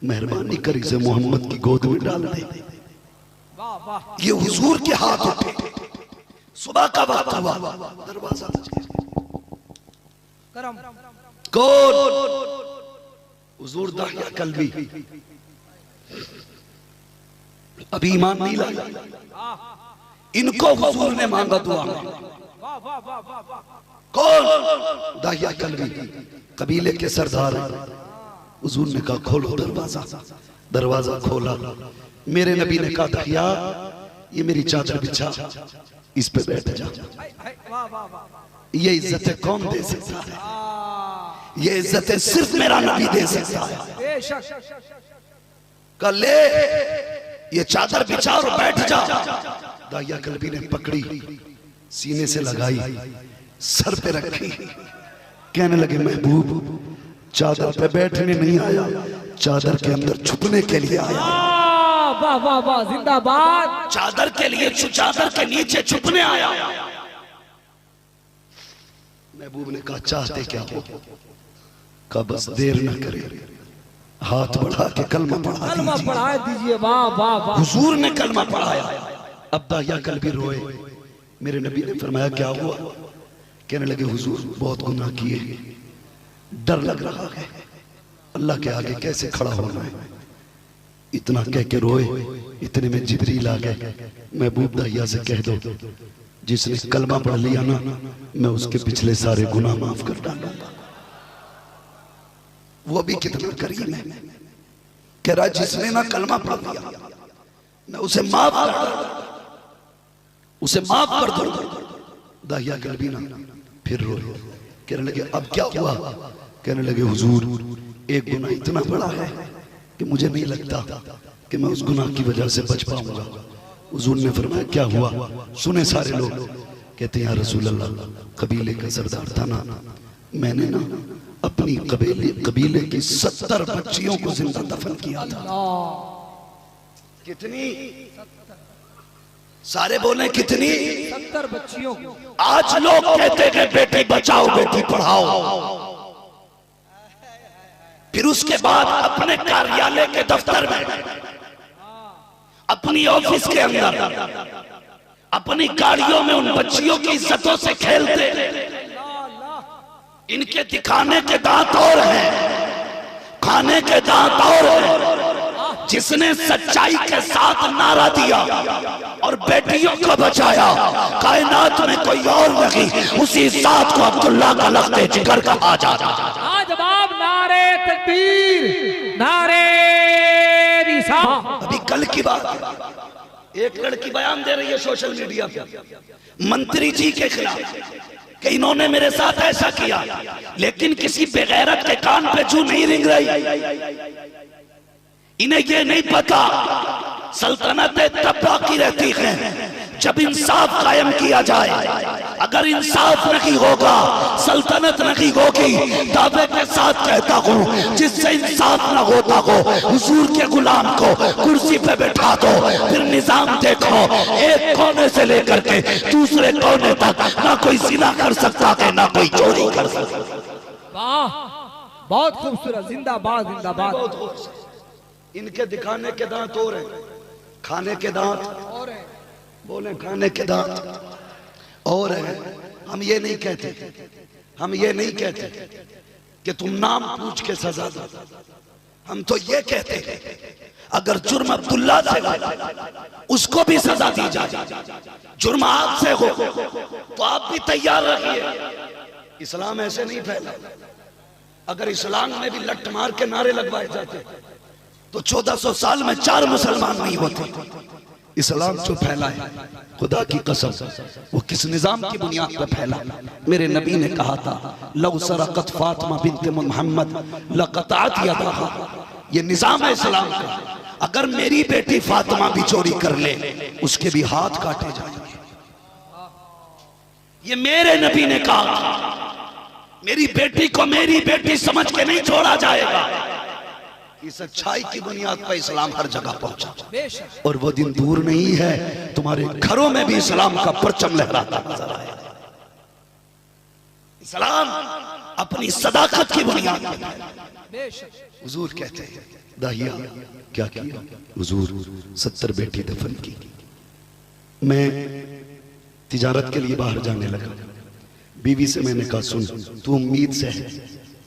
मेहरबानी कर इसे मोहम्मद की गोद में डाल दे। ये हुजूर के हाथ उठे, सुबह का वक्त हुआ, दरवाजा कौन, हुजूर दाहिया कल्बी, अभी ईमान नहीं लाया, इनको हुजूर ने मांगा दुआ में, कौन, दाहिया कल्बी, कबीले के सरदार। हुजूर ने कहा खोलो दरवाजा, दरवाजा खोला, मेरे नबी ने कहा दाहिया ये मेरी चादर बिछा, इस पे बैठ जा, ये इज्जतें कौन दे सकता है, ये इज्जतें सिर्फ मेरा नबी दे सकता है। कल ले ये चादर बिछा और बैठ जा। दाहिया कल्बी ने पकड़ी, सीने से लगाई, सर पे रखी, कहने लगे महबूब चादर पे बैठने नहीं आया, चादर के अंदर छुपने के लिए आया।
वाह वाह वाह, जिंदाबाद,
चादर के लिए, चादर के नीचे छुपने आया। महबूब ने कहा चाहते क्या हो, कहा बस देर न करे, हाथ बढ़ा के कलमा पढ़ा
दीजिए। वाह वाह वाह,
हुजूर ने कलमा पढ़ाया। अब दाहिया कल्बी रोए, मेरे नबी ने फरमाया क्या हुआ, कहने लगे हुजूर बहुत गुनाह किए, डर लग रहा है, अल्लाह के आगे कैसे खड़ा होना है, इतना कह के रोए। इतने में जिब्रील आ गए, महबूब दाहिया से कह दो जिसने कलमा पढ़ लिया ना मैं उसके पिछले सारे गुनाह माफ कर डालूंगा। वो भी कितना करीम है, कह रहा जिसने ना कलमा पढ़ लिया मैं उसे माफ कर दूंगा, उसे माफ कर दूंगा। दाहिया कल्बी ना फिर रो, कहने लगे अब क्या हुआ, कहने लगे हुजूर एक गुनाह इतना बड़ा है कि मुझे नहीं लगता कि मैं उस गुनाह की वजह से बच पाऊंगा। हुजूर ने फरमाया क्या हुआ, सुने सारे लोग, कहते हैं या रसूल अल्लाह कबीले का सरदार था ना, मैंने ना अपनी कबीले की 70 बच्चियों को जिंदा दफन किया था। कितनी, सारे बोले कितनी,
70 बच्चियों।
आज लोग कहते हैं बेटी बचाओ बेटी पढ़ाओ, फिर उसके बाद अपने कार्यालय के दफ्तर में, अपनी ऑफिस के अंदर, अपनी गाड़ियों में उन बच्चियों की इज्जतों से खेलते। इनके दिखाने के दांत और हैं, खाने के दांत और हैं। जिसने सच्चाई के साथ नारा दिया और बेटियों को बचाया, कायनात में कोई और नहीं, उसी जात को अब्दुल्ला का लख्ते जिगर कहा जाता है।
जवाब नारे तकबीर, नारे रिसालत।
अभी कल की बात, एक लड़की बयान दे रही है सोशल मीडिया पे मंत्री जी के खिलाफ कि इन्होंने मेरे साथ ऐसा किया, लेकिन किसी बेगैरत के कान पे जू नहीं रिंग रही। इन्हें ये नहीं पता सल्तनतें तब बाकी रहती हैं जब इंसाफ कायम किया जाए। अगर इंसाफ नहीं होगा सल्तनत नहीं होगी। दावे के साथ कहता हूँ जिससे इंसाफ न होता हो हुजूर के गुलाम को कुर्सी पे बैठा दो, फिर निजाम देखो, एक कोने से लेकर के दूसरे कोने तक ना कोई जिना कर सकता है ना कोई चोरी कर सकता।
वाह, बहुत खूबसूरत, जिंदाबाद जिंदाबाद।
इनके दिखाने के दांत और हैं, खाने के दांत और हैं, बोले खाने के दांत और हैं। हम ये नहीं कहते, हम ये नहीं कहते कि तुम नाम पूछ के सजा दो, हम तो ये कहते हैं अगर जुर्म अब्दुल्ला से हो उसको भी सजा दी जाए, जुर्म आपसे हो तो आप भी तैयार रहिए। इस्लाम ऐसे नहीं फैला। अगर इस्लाम में भी लट मार के नारे लगवाए जाते तो 1400 साल में 4 मुसलमान नहीं होते। इस्लाम जो फैला है खुदा की कसम वो किस निजाम की बुनियाद पर फैला। मेरे नबी ने कहा था लौ सरकत फातिमा बिन्त मोहम्मद लक़तअत यदाहा। ये निजाम है इस्लाम का। अगर मेरी बेटी फातिमा भी चोरी कर ले उसके भी हाथ काटे जाएंगे। ये मेरे नबी ने कहा था। मेरी बेटी को मेरी बेटी समझ के नहीं छोड़ा जाएगा। इस अच्छाई की बुनियाद पर इस्लाम हर जगह पहुंचा और वो दिन दूर नहीं है तुम्हारे घरों में भी इस्लाम का परचम लहराता नजर आएगा। इस्लाम अपनी सदाकत की बुनियाद पर। हुजूर कहते हैं दाहिया क्या किया? हुजूर 70 बेटी दफन की। मैं तिजारत के लिए बाहर जाने लगा। बीवी से मैंने कहा सुन तू उम्मीद से है,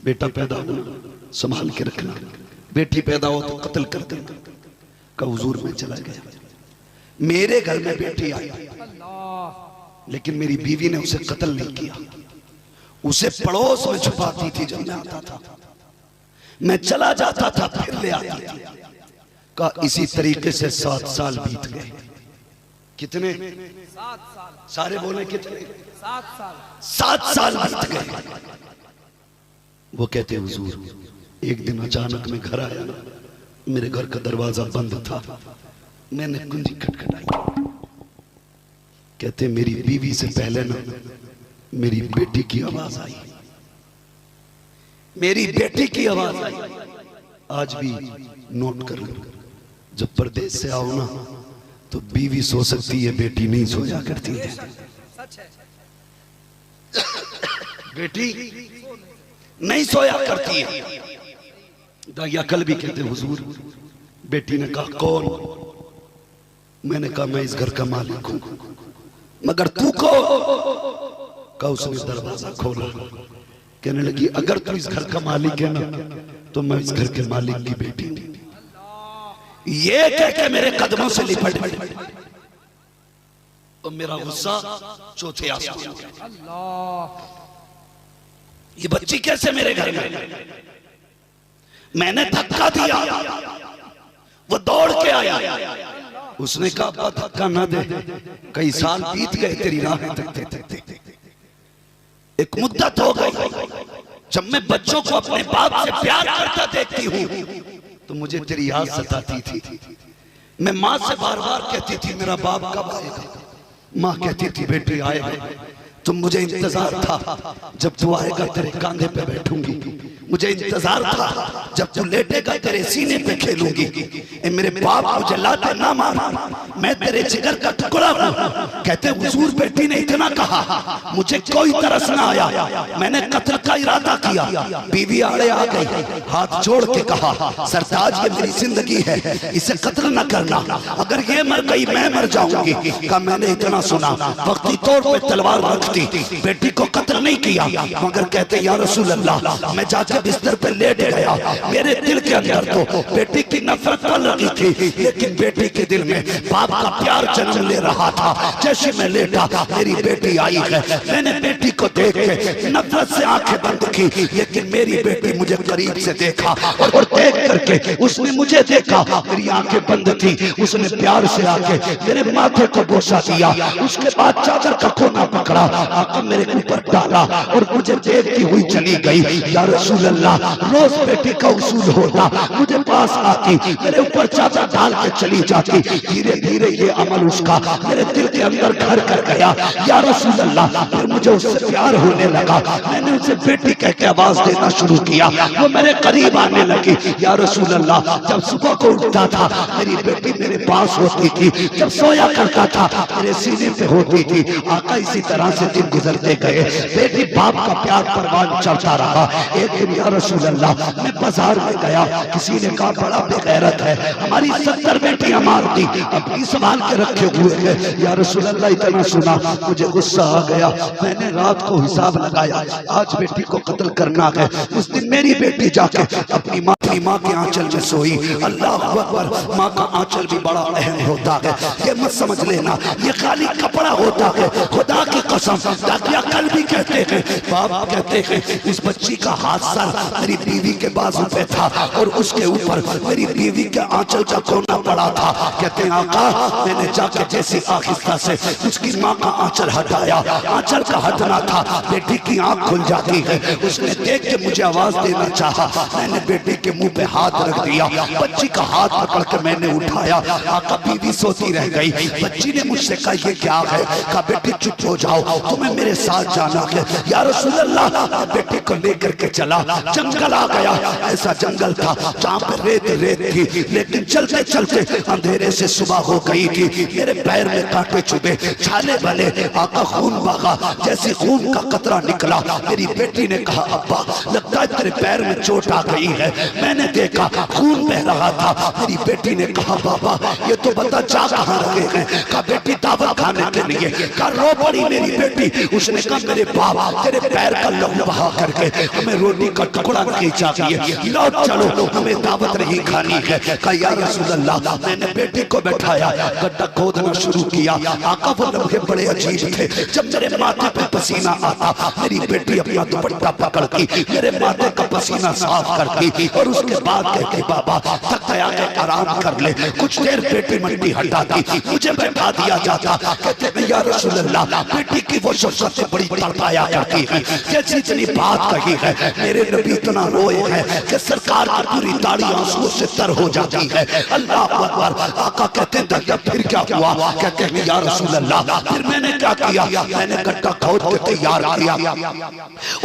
बेटा पैदा हो संभाल के रखना, बेटी पैदा हो तो कत्ल कर देना। का हुजूर में चला गया। मेरे घर में बेटी आई लेकिन मेरी बीवी ने उसे कत्ल नहीं किया, उसे पड़ोस में छुपाती थी। जब मैं आता था मैं चला जाता था फिर ले आती थी। का इसी तरीके से 7 साल बीत गए। कितने? 7 साल। सारे बोले कितने? 7 साल बीत गए। वो कहते हुजूर एक दिन अचानक मैं घर आया, मेरे घर का दरवाजा बंद था, मैंने कुंजी खटखटाई। कहते मेरी बीवी से पहले ना मेरी बेटी की आवाज आई, मेरी बेटी की आवाज आई। आज भी नोट कर लो, जब परदेश से आओ ना तो बीवी सो सकती है, बेटी नहीं सोया करती है। बेटी नहीं सोया करती है। दाइया कल भी कहते हुजूर, बेटी ने कहा कौन? मैंने कहा मैं इस घर का मालिक हूं, मगर तू कौन? का उसने दरवाजा खोला, कहने लगी अगर तू इस घर का मालिक है ना तो मैं इस घर के मालिक की बेटी हूं। ये कह के मेरे कदमों से लिपट गई तो मेरा गुस्सा चौथे आसमान पे। ये बच्ची कैसे मेरे घर में? मैंने धक्का दिया, वो दौड़ के आया। उसने कहा अब्बा धक्का ना दे, कई साल बीत गए तेरी राहें देखते देखते। एक मुद्दत हो गई। जब मैं बच्चों को अपने बाप से प्यार करता देखती हूँ तो मुझे तेरी याद सताती थी। मैं माँ से बार बार कहती थी मेरा बाप कब आएगा? माँ कहती थी बेटी आएगा। तो मुझे इंतजार था जब तू आएगा तेरे कंधे पे बैठूंगी, मुझे इंतजार था जब तू लेटेगा तेरे सीने पे खेलूंगी। ए मेरे बाप मुझे लाते ना मार, मैं तेरे जिगर का टुकड़ा हूँ। कहते हुजूर बेटी ने इतना कहा, मुझे कोई तरस ना आया, मैंने कत्ल का इरादा किया। बीवी आड़े आ गई, हाथ जोड़ के कहा सरताज ये मेरी जिंदगी है, इसे कत्ल न करना, अगर ये मर गई मैं मर जाऊंगी। का मैंने इतना सुना, वक्ती तौर पे तलवार रखती, बेटी को कत्ल नहीं किया। मगर कहते या रसूल अल्लाह, मैं जाके बिस्तर पे लेट गया, मेरे दिल के अंदर तो बेटी की नफरत पल रही थी, लेकिन बेटी के दिल में बाप का प्यार जन्म ले रहा था। जैसे मैं लेटा मेरी बेटी आई है, मैंने बेटी को देख के नफरत से आंखें बंद की, लेकिन मेरी बेटी मुझे करीब से देखा और देख करके उसने मुझे देखा, मेरी आंखें बंद थी, उसने प्यार से आके मेरे माथे को बोसा दिया। उसके बाद चादर का कोना पकड़ा, आके मेरे ऊपर डाला और मुझे देखती हुई चली गई। या रसूल अल्लाह, रोज बेटी का उसूल होता, मुझे पास आती, मेरे ऊपर चादर डाल के चली जाती। धीरे धीरे ये अमल उसका मेरे दिल के अंदर घर कर गया। या रसूल अल्लाह, फिर मुझे उससे प्यार होने लगा, मैंने उसे बेटी कह के आवाज देना शुरू किया, वो मेरे करीब आने लगी। या रसूल अल्लाह, जब सुबह को उठता था मेरी बेटी मेरे पास होती थी, जब सोया करता था मेरे सीने पे होती थी। आका इसी तरह से दिन गुजरते गए, बेटी बाप का प्यार परवान चढ़ता रहा। एक दिन या रसूल अल्लाह, मैं बाजार में गया, किसी ने कहा बड़ा बेगैरत है, हमारी 70 बेटियां मार दी, अपनी संभाल के रखे हुए थे। या रसूल अल्लाह, इतना सुना मुझे गुस्सा आ गया, मैंने रात को हिसाब लगाया, आज बेटी को कत्ल करना है। उस दिन मेरी बेटी जाके अपनी माँ के आंचल में सोई। अल्लाह अकबर, माँ का आंचल भी बड़ा अहम होता है, ये मत समझ लेना ये खाली कपड़ा होता है। खुदा की कसम, ताकि कल भी कहते हैं, बाप कहते हैं, इस बच्ची का हाथ सर मेरी बीवी के बाजू पे था और उसके ऊपर मेरी बीवी के आंचल का कोना पड़ा था। कहते हैं आका, मैंने जाके जैसी आहिस्ता से उसकी माँ का आंचल हटाया, आंचल का हटना था, बेटी की आंख खुल जाती है। उसने देख के मुझे आवाज देना चाहा, मैंने बेटी के मुंह पे हाथ रख दिया, बच्ची का हाथ पकड़ के मैंने उठाया। आका, बीवी सोती रह गई। बच्ची ने मुझसे कहा ये क्या है? कहा बेटी चुप हो जाओ, तुम्हें मेरे साथ जाना है। या रसूल अल्लाह, बेटी को लेकर के चला, जंगल आ गया। ऐसा जंगल था जहाँ पे रेत रेत थी, लेकिन चलते चलते अंधेरे से सुबह हो गई थी। मेरे पैर में कांटे चुभे, छाले भले, आका खून बहा। जैसे खून का कतरा निकला, मेरी बेटी ने कहा अब्बा, लगता है तेरे पैर में चोट आ गई है। मैंने देखा खून बह रहा था। मेरी बेटी ने कहा बाबा, ये तो बता जा कहाँ रखे हैं? कहा बेटी दावत खाने के लिए। कहा रो पड़ी मेरी बेटी। उसने कहा मेरे बाप, तेरे पैर का लहू बहा करके हमें रोटी का टुकड़ा नहीं चाहिए, लौट चलो, हमें दावत नहीं खानी है। कहा या रसूल अल्लाह, मैंने बेटी को बैठाया, गड्ढा खोदना शुरू किया। आका, वो लम्हे बड़े अजीब थे, जब मेरे माथे पे पसीना आता, मेरी बेटी अपना दुपट्टा पकड़ के मेरे माथे का पसीना साफ करती और उसके बाद कहती बाबा थक गया है, आराम कर ले। कुछ देर बेटी मट्टी हटाती, मुझे बैठा दिया जाता। कहते या रसूल अल्लाह, बेटी की वो शफ़क़त बड़ी तड़पाया करती है, जैसी इतनी बात कही है, मेरे नबी इतना रोए हैं कि सरकार की पूरी दाढ़ी आंसुओं से तर हो जाती है। अल्लाह अकबर। आका कहते हैं दरिया फिर क्या हुआ? कहते हैं या रसूल अल्लाह, फिर मैंने क्या किया? मैंने गड्ढा खोद के तैयार किया।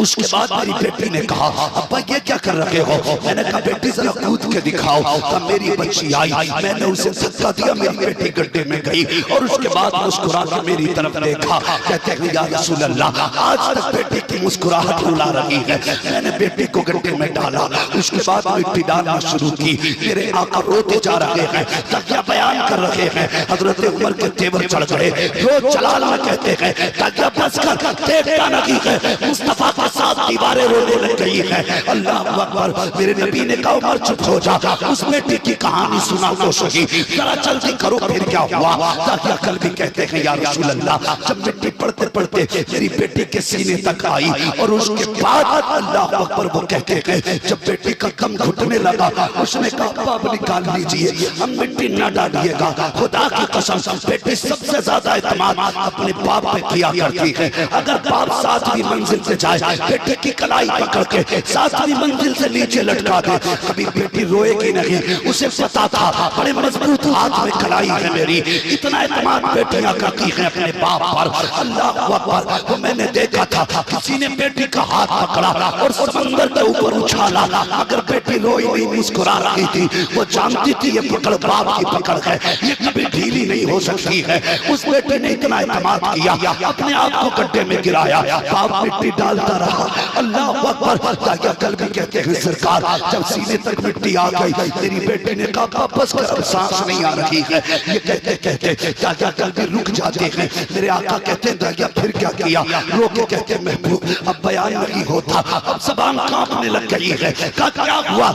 उसके बाद मेरी बेटी ने कहा अब्बा ये क्या कर रहे हो? मैंने कहा बेटी जरा कूद के दिखाओ। तब मेरी बच्ची आई, मैंने उसे धक्का दिया, मेरी बेटी गड्ढे में गई और उसके बाद मुस्कुरा के मेरी तरफ देखा। कहते हैं या रसूल अल्लाह, आज तक बेटी की मुस्कुराहट रुला रही है। मैंने बेटी को गड्ढे में डाला, उसके बाद मिट्टी डालना शुरू की। मेरे आका रोते जा रहे हैं, तकिया बयान कर रहे हैं, हजरत उमर के तेवर चढ़ गए। रोज जलाल में कहते हैं तकिया बस कर, देखता नहीं है, मुस्तफा के साथ दीवारें रोने लग गई है। अल्लाह अकबर। मेरे नबी ने कहा उमर चुप हो जा, उस बेटी की कहानी सुना तो सही, जरा जल्दी करो फिर क्या हुआ? ताकि कल भी कहते हैं या रसूल अल्लाह, जब मिट्टी पड़ते पड़ते मेरी बेटी के सीने तक आई और उसके बाद अल्लाह अकबर वो कहते हैं जब बेटी का दम घुटने लगा, उसने कहा बाप निकाल लीजिए, हम मिट्टी न डालिएगा। खुदा की कसम, बेटी सबसे ज्यादा इत्मीनान अपने बाप पे किया करती है। अगर बाप 7वीं मंजिल से जाए, बेटी की कलाई पकड़ के 7वीं मंजिल से नीचे लटका दे, कभी बेटी रोएगी नहीं। उसे पता था बड़े मजबूत हाथ में कलाई है मेरी, इतना इत्मीनान बेटियां करती हैं अपने बाप पर। अल्लाह अकबर। वो मैंने देखा था, किसी ने बेटी का हाथ पकड़ा और समंदर के ऊपर उछाला, अगर बेटी रोई नहीं मुस्कुरा रही थी, वो जानती थी ये पकड़ बाप की पकड़ है, ये कभी ढीली नहीं हो सकती है। उस बेटी ने इतना इत्मीनान किया, अपने आप को गड्ढे में गिराया, बाप मिट्टी डालता रहा। अल्लाह अकबर। ताकि कल भी कहते हैं सरकार, जब सीने तक मिट्टी आ गई, मेरी बेटी ने कहा बस कर, अब सांस नहीं आ रही है। ये कहते कहते ताकि कल भी रुक जाते हैं। मेरे आका कहते हैं ताकि फिर क्या किया? रो के कहते हैं महबूब अब बयान नहीं होता, अब जबान कांपने लग गई है। कहा क्या हुआ?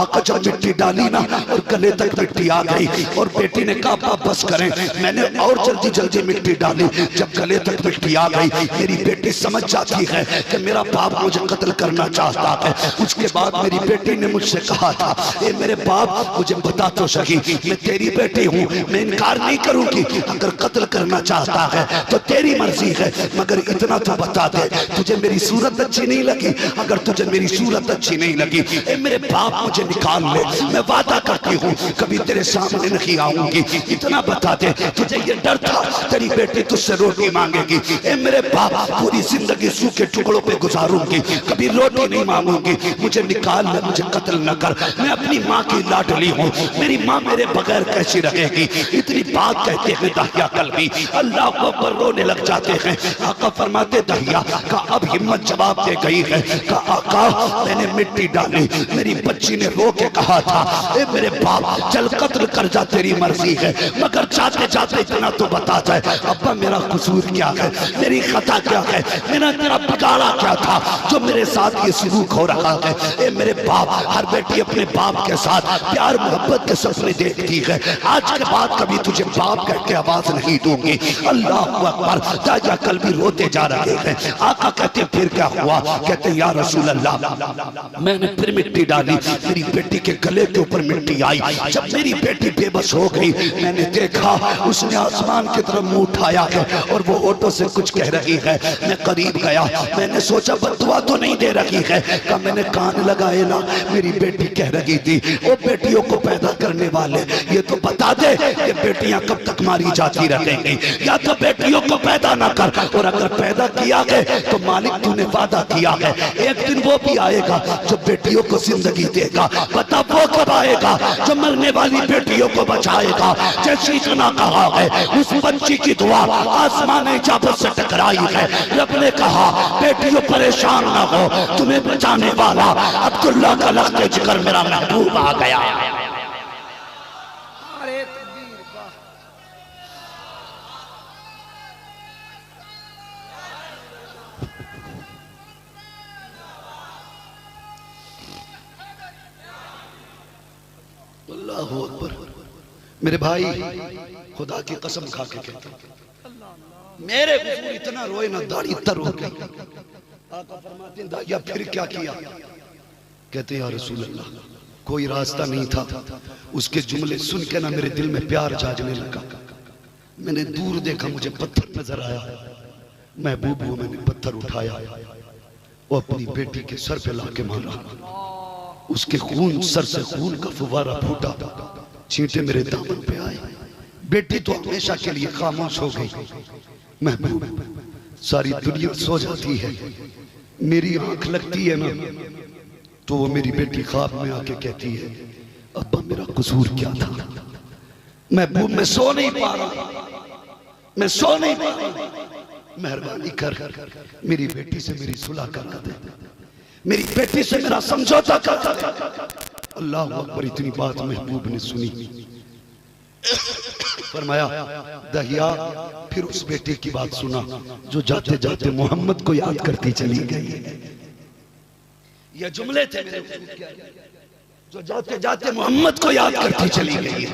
आका जब मिट्टी डाली ना और गले तक मिट्टी आ गई और बेटी ने कहा बस करें। मैंने और जल्दी जल्दी मिट्टी डाली, जब गले तक मिट्टी आ गई, मेरी बेटी समझ जाती है कि मेरा बाप मुझे कत्ल करना चाहता है। उसके बाद मेरी बेटी ने मुझसे कहा था ए मेरे बाप, मुझे बता तो सही, मैं तेरी बेटी हूँ, मैं इनकार नहीं करूंगी, अगर कत्ल करना चाहता है तो तेरी मर्जी है, मगर इतना तो बता दे तुझे मेरी सूरत अच्छी नहीं लगी? अगर तुझे मेरी सूरत अच्छी नहीं लगी, ए मेरे बाप मुझे निकाल ले, मैं वादा करती हूँ कभी तेरे सामने नहीं आऊंगी। इतना बता दे, तुझे ये डर था तेरी बेटी तुझसे रोटी मांगेगी। ए मेरे बाप, पूरी जिंदगी सूखे टुकड़ों पे गुजारूंगी, कभी रोटी नहीं मांगूंगी। मुझे निकाल ले, मुझे कत्ल न कर, मैं अपनी माँ की लाडली हूँ, मेरी माँ मेरे बगैर कैसी रहेगी। इतनी बात कहते हैं दहिया कल्बी अल्लाह अकबर रोने लग जाते हैं। आका फरमाते दहिया का अब हिम्मत जवाब दे गई है। का आका मैंने मिट्टी डाली, मेरी बच्ची ने रो के कहा था ए मेरे बाप चल कत्ल कर जा, तेरी मर्जी है, मगर जाते जाते इतना तो बता जाए अब्बा मेरा कसूर क्या है, मेरी खता क्या है, मेरा तेरा बिगाड़ा क्या था जो मेरे साथ ये सलूक हो रहा है। ए मेरे बाप, हर बेटी अपने बाप के साथ प्यार मोहब्बत के सपने देखती है। आज के बाद कभी तुझे बाप कह के आवाज नहीं दूंगी। अल्लाह अकबर। ताजा कल भी रोते जा रहे हैं। आका कहते फिर क्या हुआ? कहते या रसूल अल्लाह मैंने फिर मिट्टी डाली, मेरी बेटी के गले के ऊपर मिट्टी आई। जब मेरी बेटी बेबस हो गई, मैंने देखा उसने आसमान की तरफ मुंह उठाया है और वो ऑटो से कुछ कह रही है। मैं करीब गया, मैंने सोचा बदुआ तो नहीं दे रही है, का मैंने कान लगाए ना, मेरी बेटी कह रही थी वो बेटियों को पैदा करने वाले ये तो बता दे ये बेटियां कब तक मारी जाती रहेंगी, या तो बेटियों को पैदा ना कर, और अगर पैदा किया है तो मालिक तूने वादा किया है एक दिन वो भी आएगा जो बेटियों को जिंदगी देगा। बता वो कब आएगा जो मरने वाली बेटियों को बचाएगा। जैसे इतना कहा है उस बच्ची की दुआ आसमान इजाजत से टकराई है। रब ने कहा बेटियों परेशान ना हो, तुम्हें बचाने वाला अब्दुल्ला का लख्त जिक्र मेरा महबूब आ गया। अल्लाहू अकबर। मेरे भाई खुदा की कसम खा के कहते मेरे हुजूर इतना रोए ना दाढ़ी तर हो गई। आका फरमाते हैं या फिर क्या किया? कहते या रसूल अल्लाह कोई रास्ता नहीं था, उसके जुमले सुन के ना मेरे दिल में प्यार जागने लगा। मैंने दूर देखा, मुझे पत्थर नजर आया, महबूब हुआ, मैंने पत्थर उठाया, वो अपनी बेटी के सर पे लाके मारा, उसके खून सर से खून का फुवारा फूटा, छींटे मेरे दामन पे आए। बेटी तो हमेशा के लिए खामोश हो गई। महबूब सारी दुनिया सो जाती है, मेरी आंख लगती है ना तो वो मेरी बेटी ख्वाब में आके कहती है अब्बा मेरा कसूर क्या था? महबूब मैं सो नहीं पा रहा, मैं सो नहीं पा रहा, मेहरबानी कर मेरी बेटी से मेरी सुलह करा दे, मेरी बेटी से मेरा समझौता करा दे। अल्लाह अकबर। इतनी बात महबूब ने सुनी, फरमाया दहिया फिर उस बेटे की बात सुना जो जाते जाते मोहम्मद को याद करती चली गई। ये जुमले थे जो जाते जाते मोहम्मद को याद करती चली गई।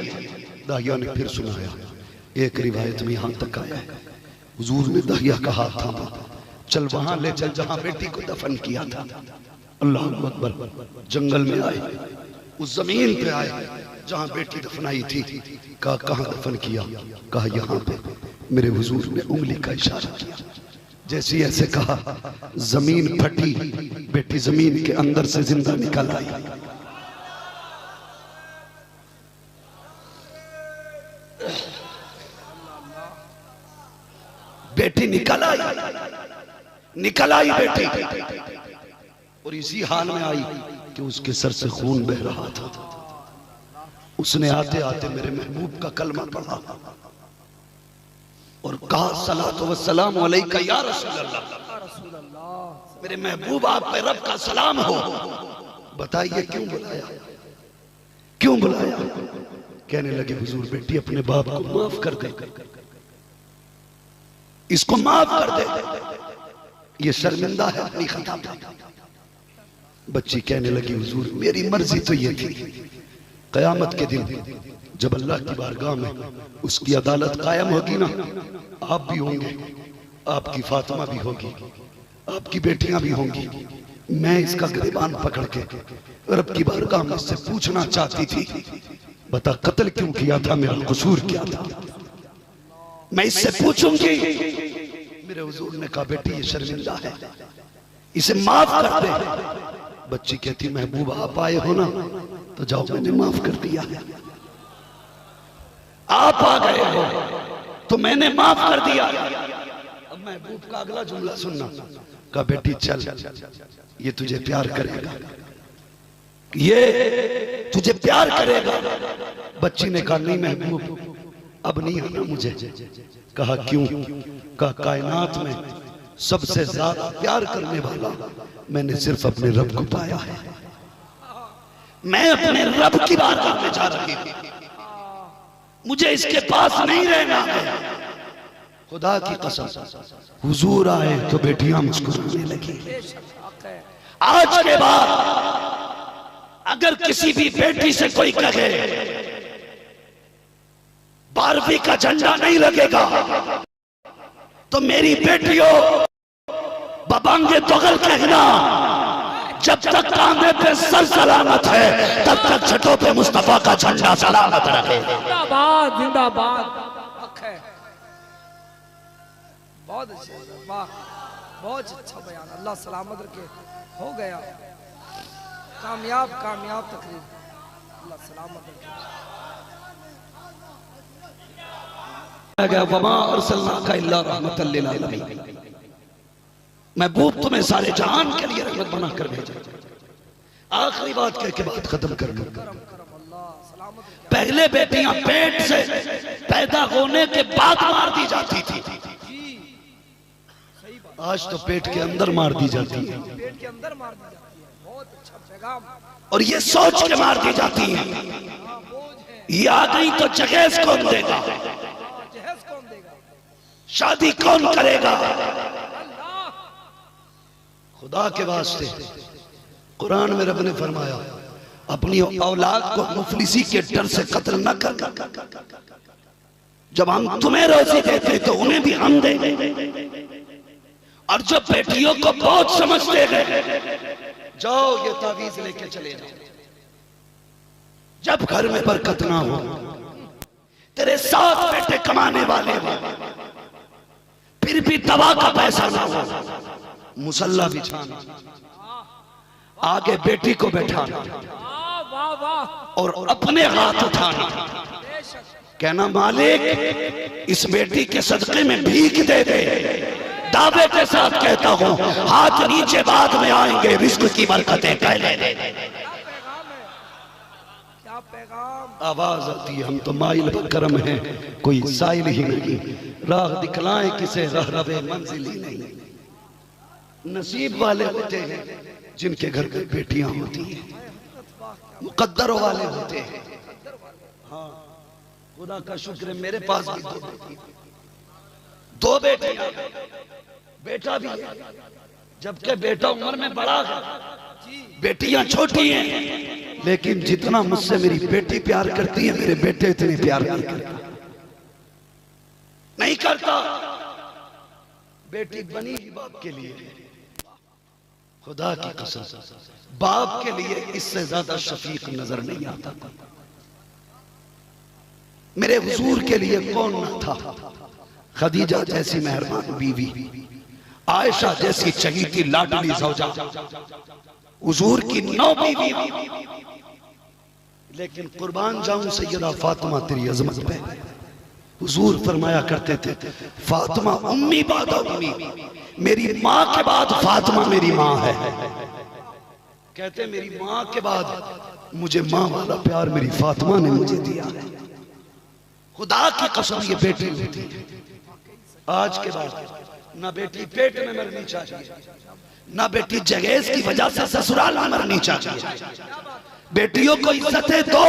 दहिया ने फिर सुनाया। एक रिवायत में यहां तक आया है हुजूर ने दहिया का हाथ थामा, चल वहां ले चल जहां बेटी को दफन किया था। अल्लाह अकबर। जंगल में आए, उस जमीन पे आए जहां बेटी दफनाई थी। कहा कहां दफन किया? कहा यहां पे। मेरे हुजूर ने उंगली का इशारा किया। जैसे ऐसे कहा जमीन फटी, बेटी जमीन के अंदर से जिंदा निकल आई। बेटी निकल आई, निकल आई बेटी, और इसी हाल में आई कि उसके सर से खून बह रहा था। उसने आते आते मेरे महबूब का कलमा पढ़ा और कहा सलातो व सलाम अलैका या रसूल अल्लाह, मेरे महबूब आप पे रब का सलाम हो। बताइए क्यों बुलाया, क्यों बुलाया? कहने लगे हुजूर बेटी अपने बाप को माफ कर दे, इसको माफ कर दे, ये शर्मिंदा है अपनी खता पे। बच्ची कहने लगी हुजूर मेरी मर्जी तो ये थी, कयामत के दिन जब अल्लाह की बारगाह में उसकी अदालत कायम होगी ना, आप भी होंगे, आपकी फातिमा भी होगी, आपकी बेटियां भी होंगी। मैं इसका गिरबान पकड़ के रब की बारगाह में से पूछना चाहती थी बता कत्ल क्यों किया था, मेरा कसूर क्या था? मैं इससे पूछूंगी। मेरे हुजूर ने कहा बेटी ये शर्मिंदा है, इसे माफ कर दे। बच्ची कहती महबूब आप आए हो ना तो जाओ, मैंने माफ कर दिया है। आप आ गए हो तो मैंने माफ कर दिया। अब महबूब का अगला जुमला सुनना। कहा बेटी चल, ये तुझे प्यार करेगा, ये तुझे प्यार करेगा। बच्ची ने कहा नहीं महबूब अब नहीं आना मुझे। कहा क्यों? कहा कायनात में सबसे ज्यादा प्यार करने वाला मैंने सिर्फ अपने रब को पाया है। मैं अपने रब की बारगाह में जा रही थी, मुझे इसके पास नहीं रहना है। खुदा की कसम हुजूर आए तो बेटियां मुस्कुराने लगी। आज के बाद अगर किसी भी बेटी से कोई कहे 12वीं का झंडा नहीं लगेगा तो मेरी बेटियों बबांगे तोगल कहना, जब तक कांधे पे सर सलामत है तब तक छठों पे मुस्तफा का झंडा सलामत रहे।
जिंदाबाद जिंदाबाद। बहुत अच्छा, वाह बहुत अच्छा बयान, अल्लाह सलामत रखे। हो गया कामयाब कामयाब तकरीर, अल्लाह सलामत रखे।
महबूब तुम्हें सारे जहान के लिए रहमत बनाकर भेजा। आखिरी बात कह के बात खत्म कर लूं। पहले बेटियां पेट से पैदा होने के बाद मार दी जाती थी, आज तो पेट के अंदर मार दी जाती है।
पेट के अंदर मार दी जाती है, बहुत अच्छा पैगाम।
और ये सोच के मार दी जाती है ये आ गई तो जहेज कौन देगा,
जहेज कौन देगा,
शादी कौन करेगा। खुदा के वास्ते कुरान में रब ने फरमाया अपनी औलाद को मुफलिसी के डर से कत्ल न कर। जब हम तुम्हें रोजी देते तो उन्हें भी हम देंगे। और जब बेटियों को बहुत समझते हैं जाओ ये तावीज लेके चले जाओ। जब घर में बरकत ना हो, तेरे 7 बेटे कमाने वाले हो, फिर भी दवा का पैसा ना हो, मुसल्ला बिछाना, आगे बेटी को बैठाना और अपने हाथ उठाना, कहना मालिक इस बेटी के सदके में भीख दे दे। दावे के साथ कहता हूं हाथ नीचे बाद में आएंगे, रिस्क की बरकतें पहले दे दे।
क्या पैगाम।
आवाज आती है हम तो माइल करम है कोई साइल ही नहीं, राह दिखलाए किसे राह रवे मंजिल ही नहीं। नसीब वाले होते हैं जिनके घर में बेटियां होती हैं, मुकद्दर वाले होते हैं। हाँ खुदा का शुक्र है मेरे पास भी 2 बेटियां, बेटा भी है, जबकि बेटा उम्र में बड़ा है, बेटियां छोटी हैं। लेकिन जितना मुझसे मेरी बेटी प्यार करती है मेरे बेटे इतने प्यार नहीं करता। बेटी बनी ही बाप के लिए, खुदा की कसम बाप के लिए इससे ज्यादा शफीक नजर नहीं आता। मेरे हुजूर के लिए कौन न था। खदीजा जैसी मेहरबान बीवी, आयशा जैसी चहीती लाडली ज़ौजा, हुजूर की 9 बीवी, लेकिन कुर्बान जाऊं सैयदा फातिमा तेरी अजमत पे। हुजूर फरमाया करते थे फातिमा उम्मी बाद उम्मी, मेरी माँ के बाद फातिमा मेरी माँ है। कहते मेरी माँ के बाद मुझे माँ वाला प्यार मेरी फातिमा ने मुझे दिया है। खुदा की कसम ये बेटी होती है। आज के बाद ना बेटी पेट में मरनी चाहिए, ना बेटी जहेज की वजह से ससुराल में मरनी चाहिए। बेटियों को इज्जतें दो,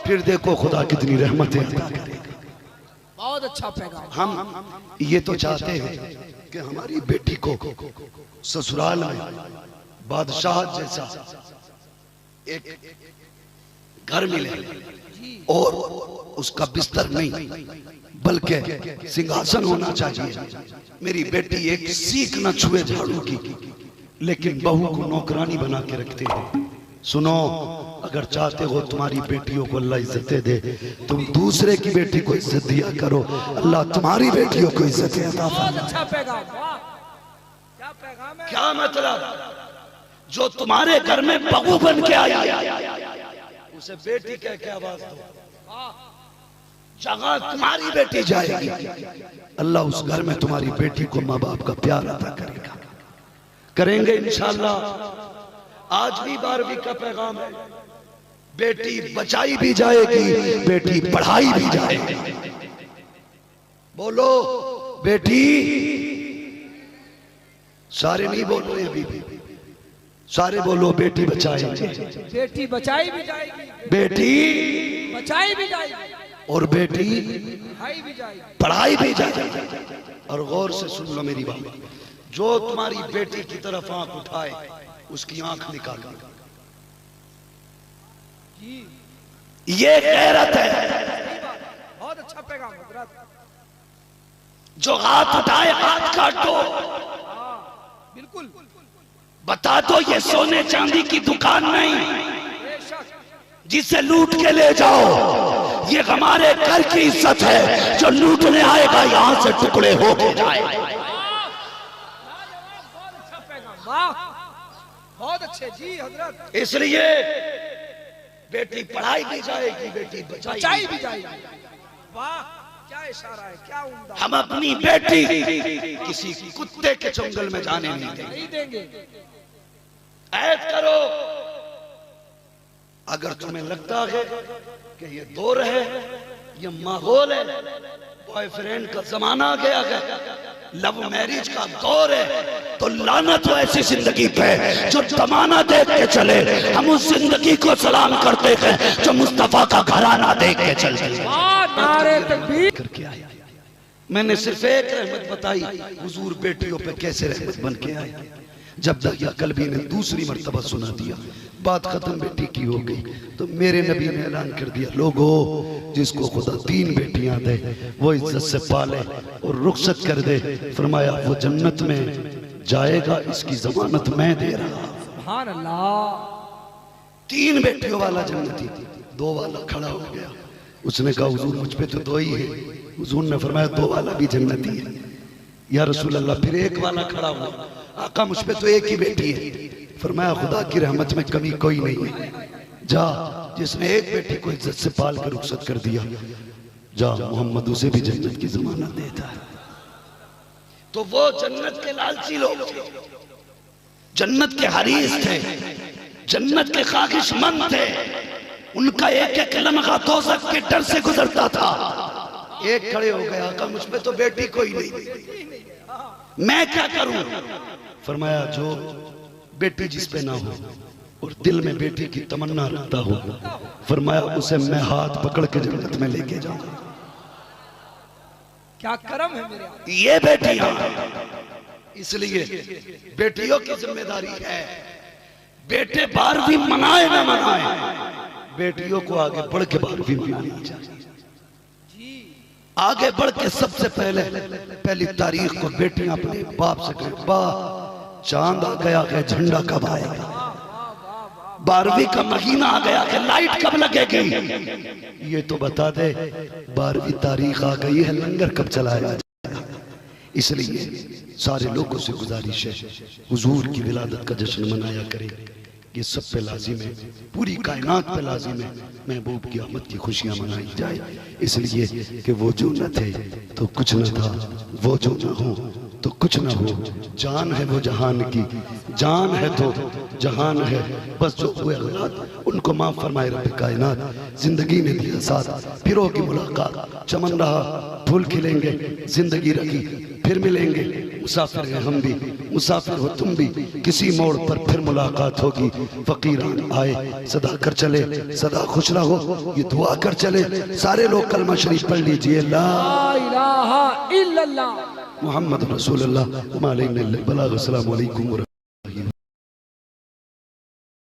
फिर देखो खुदा कितनी रहमतें अता करेगा।
बहुत अच्छा पैगाम।
हम ये तो चाहते हैं कि हमारी बेटी को ससुराल में बादशाह जैसा एक घर मिले और उसका बिस्तर नहीं बल्कि सिंहासन होना चाहिए। मेरी बेटी एक सीख न छुए झाड़ू की, लेकिन बहू को नौकरानी बना के रखते हैं। सुनो, अगर चाहते हो तुम्हारी बेटियों को अल्लाह इज्जतें दे, तुम दूसरे की बेटी को इज्जत दिया करो, अल्लाह तुम्हारी बेटियों को इज्जतें अता फरमाए।
अच्छा पैगाम, क्या पैगाम है।
क्या मतलब? जो तुम्हारे घर में बहू बन के आई उसे बेटी कह के आवाज दो। जहां तुम्हारी बेटी जाएगी अल्लाह उस घर में तुम्हारी बेटी को माँ बाप का प्यार अता करेगा। करेंगे इंशाअल्लाह। आज भी 12वीं का पैगाम है, बेटी बचाई भी जाएगी, बेटी पढ़ाई भी जाएगी। बोलो बेटी, सारे नहीं बोल रहे अभी भी, सारे बोलो बेटी बचाएंगे,
बेटी बचाई भी जाएगी,
बेटी
बचाई भी जाएगी,
और बेटी
पढ़ाई भी जाएगी,
पढ़ाई भी जाएगी। और गौर से सुन लो मेरी बात, जो तुम्हारी बेटी की तरफ आंख उठाए उसकी आंख निकाल दो। ये गैरत है।
बहुत अच्छा पैगाम हजरत।
जो हाथ उठाए हाथ काट दो।
बिल्कुल
बता दो ये सोने चांदी की दुकान नहीं
बेशक,
जिसे लूट के ले जाओ। ये हमारे घर की इज्जत है, जो लूटने आएगा यहां से टुकड़े हो के जाए।
वाह बहुत अच्छे जी हजरत।
इसलिए बेटी पढ़ाई भी जाएगी, बेटी
बचाई भी जाएगी। वाह क्या इशारा है, क्या उम्दा।
हम अपनी बेटी किसी कुत्ते के चंगल में जाने नहीं
देंगे।
ऐद करो। अगर तुम्हें लगता है कि ये दौर है, ये माहौल है, बॉयफ्रेंड का जमाना आ गया है, लव मैरिज का दौर है, तो लानत हो ऐसी जिंदगी पे जो जमाना देख के चले। हम उस जिंदगी को सलाम करते हैं जो मुस्तफा का घराना देख के चलते।
नारे तकबीर
करके आया। मैंने सिर्फ एक रहमत बताई, हुजूर बेटियों पे कैसे रहमत बन के आए। जब दरिया कल्बी ने दूसरी मर्तबा सुना दिया, बात खत्म बेटी की हो गई, तो मेरे नबी ने ऐलान कर दिया, लोगो जिसको खुदा 3 बेटियां दे वो इज्जत से पाले और रुखसत कर दे। फरमाया वो जन्नत में जाएगा, इसकी जमानत मैं दे रहा।
सुभान अल्लाह।
3 बेटियों वाला जन्नती, 2 वाला खड़ा हो गया। उसने कहा हुजूर मुझ पे तो 2 ही है। हुजूर ने फरमाया 2 वाला भी जन्नती है। या रसूल अल्लाह, फिर 1 वाला खड़ा हुआ। आका मुझ पे तो 1 ही बेटी है। फरमाया खुदा की रहमत में कमी कोई नहीं है। जा, जिसने 1 बेटी को इज्जत से पाल कर रुखसत कर दिया, जा मोहम्मद उसे भी जन्नत की जमानत देता है। तो वो जन्नत के लालची लोग थे, जन्नत के हरीस थे, जन्नत के ख्वाहिशमंद थे। उनका एक लम्हा दोज़ख के डर से गुजरता था। एक खड़े हो गया, आका मुझ पे तो बेटी कोई नहीं, मैं क्या करूं। फरमाया जो बेटी जिस पे ना हो और दिल में बेटी की तमन्ना रखता हो, फरमाया उसे मैं हाथ पकड़ के जन्नत में लेके जाऊंगा।
क्या करम है मेरे।
ये बेटियां, इसलिए बेटियों की जिम्मेदारी है, बेटे 12वीं मनाए ना मनाए, बेटियों को आगे बढ़ के 12वीं मनानी चाहिए। आगे बढ़ के सबसे पहली तारीख को बेटियां अपने बाप से कहें, बा चांद आ गया है, झंडा कब आएगा। 12वीं का महीना आ गया है, लाइट कब लगेगी। ये तो बता दे 12वीं तारीख आ गई है, लंगर कब चलाया जाएगा। इसलिए सारे लोगों से गुजारिश है, हुजूर की विलादत का जश्न मनाया करें। ये सब पे लाजिम है, पूरी कायनात पे लाजिम है, महबूब की आमद की खुशियां मनाई जाए। इसलिए कि वो जो न थे तो कुछ न था, वो जो न हो तो कुछ न हो। जान है वो जहान की, जान है तो जहान है, बस जो हुए हालात उनको माफ फरमाए रब कायनात। जिंदगी ने दिया साथ, फिर होगी मुलाकात, चमन रहा फूल खिलेंगे, जिंदगी रखी फिर मिलेंगे। मुसाफिर हैं हम भी, मुसाफिर हो तुम भी, किसी मोड़ पर फिर मुलाकात होगी। फकीरान आए सदा कर चले, सदा खुश रहो ये दुआ कर चले। सारे लोग कलमा शरीफ पढ़ लीजिए, ला इलाहा इल्लल्लाह मुहम्मद रसूलुल्लाह। अस्सलामु अलैकुम।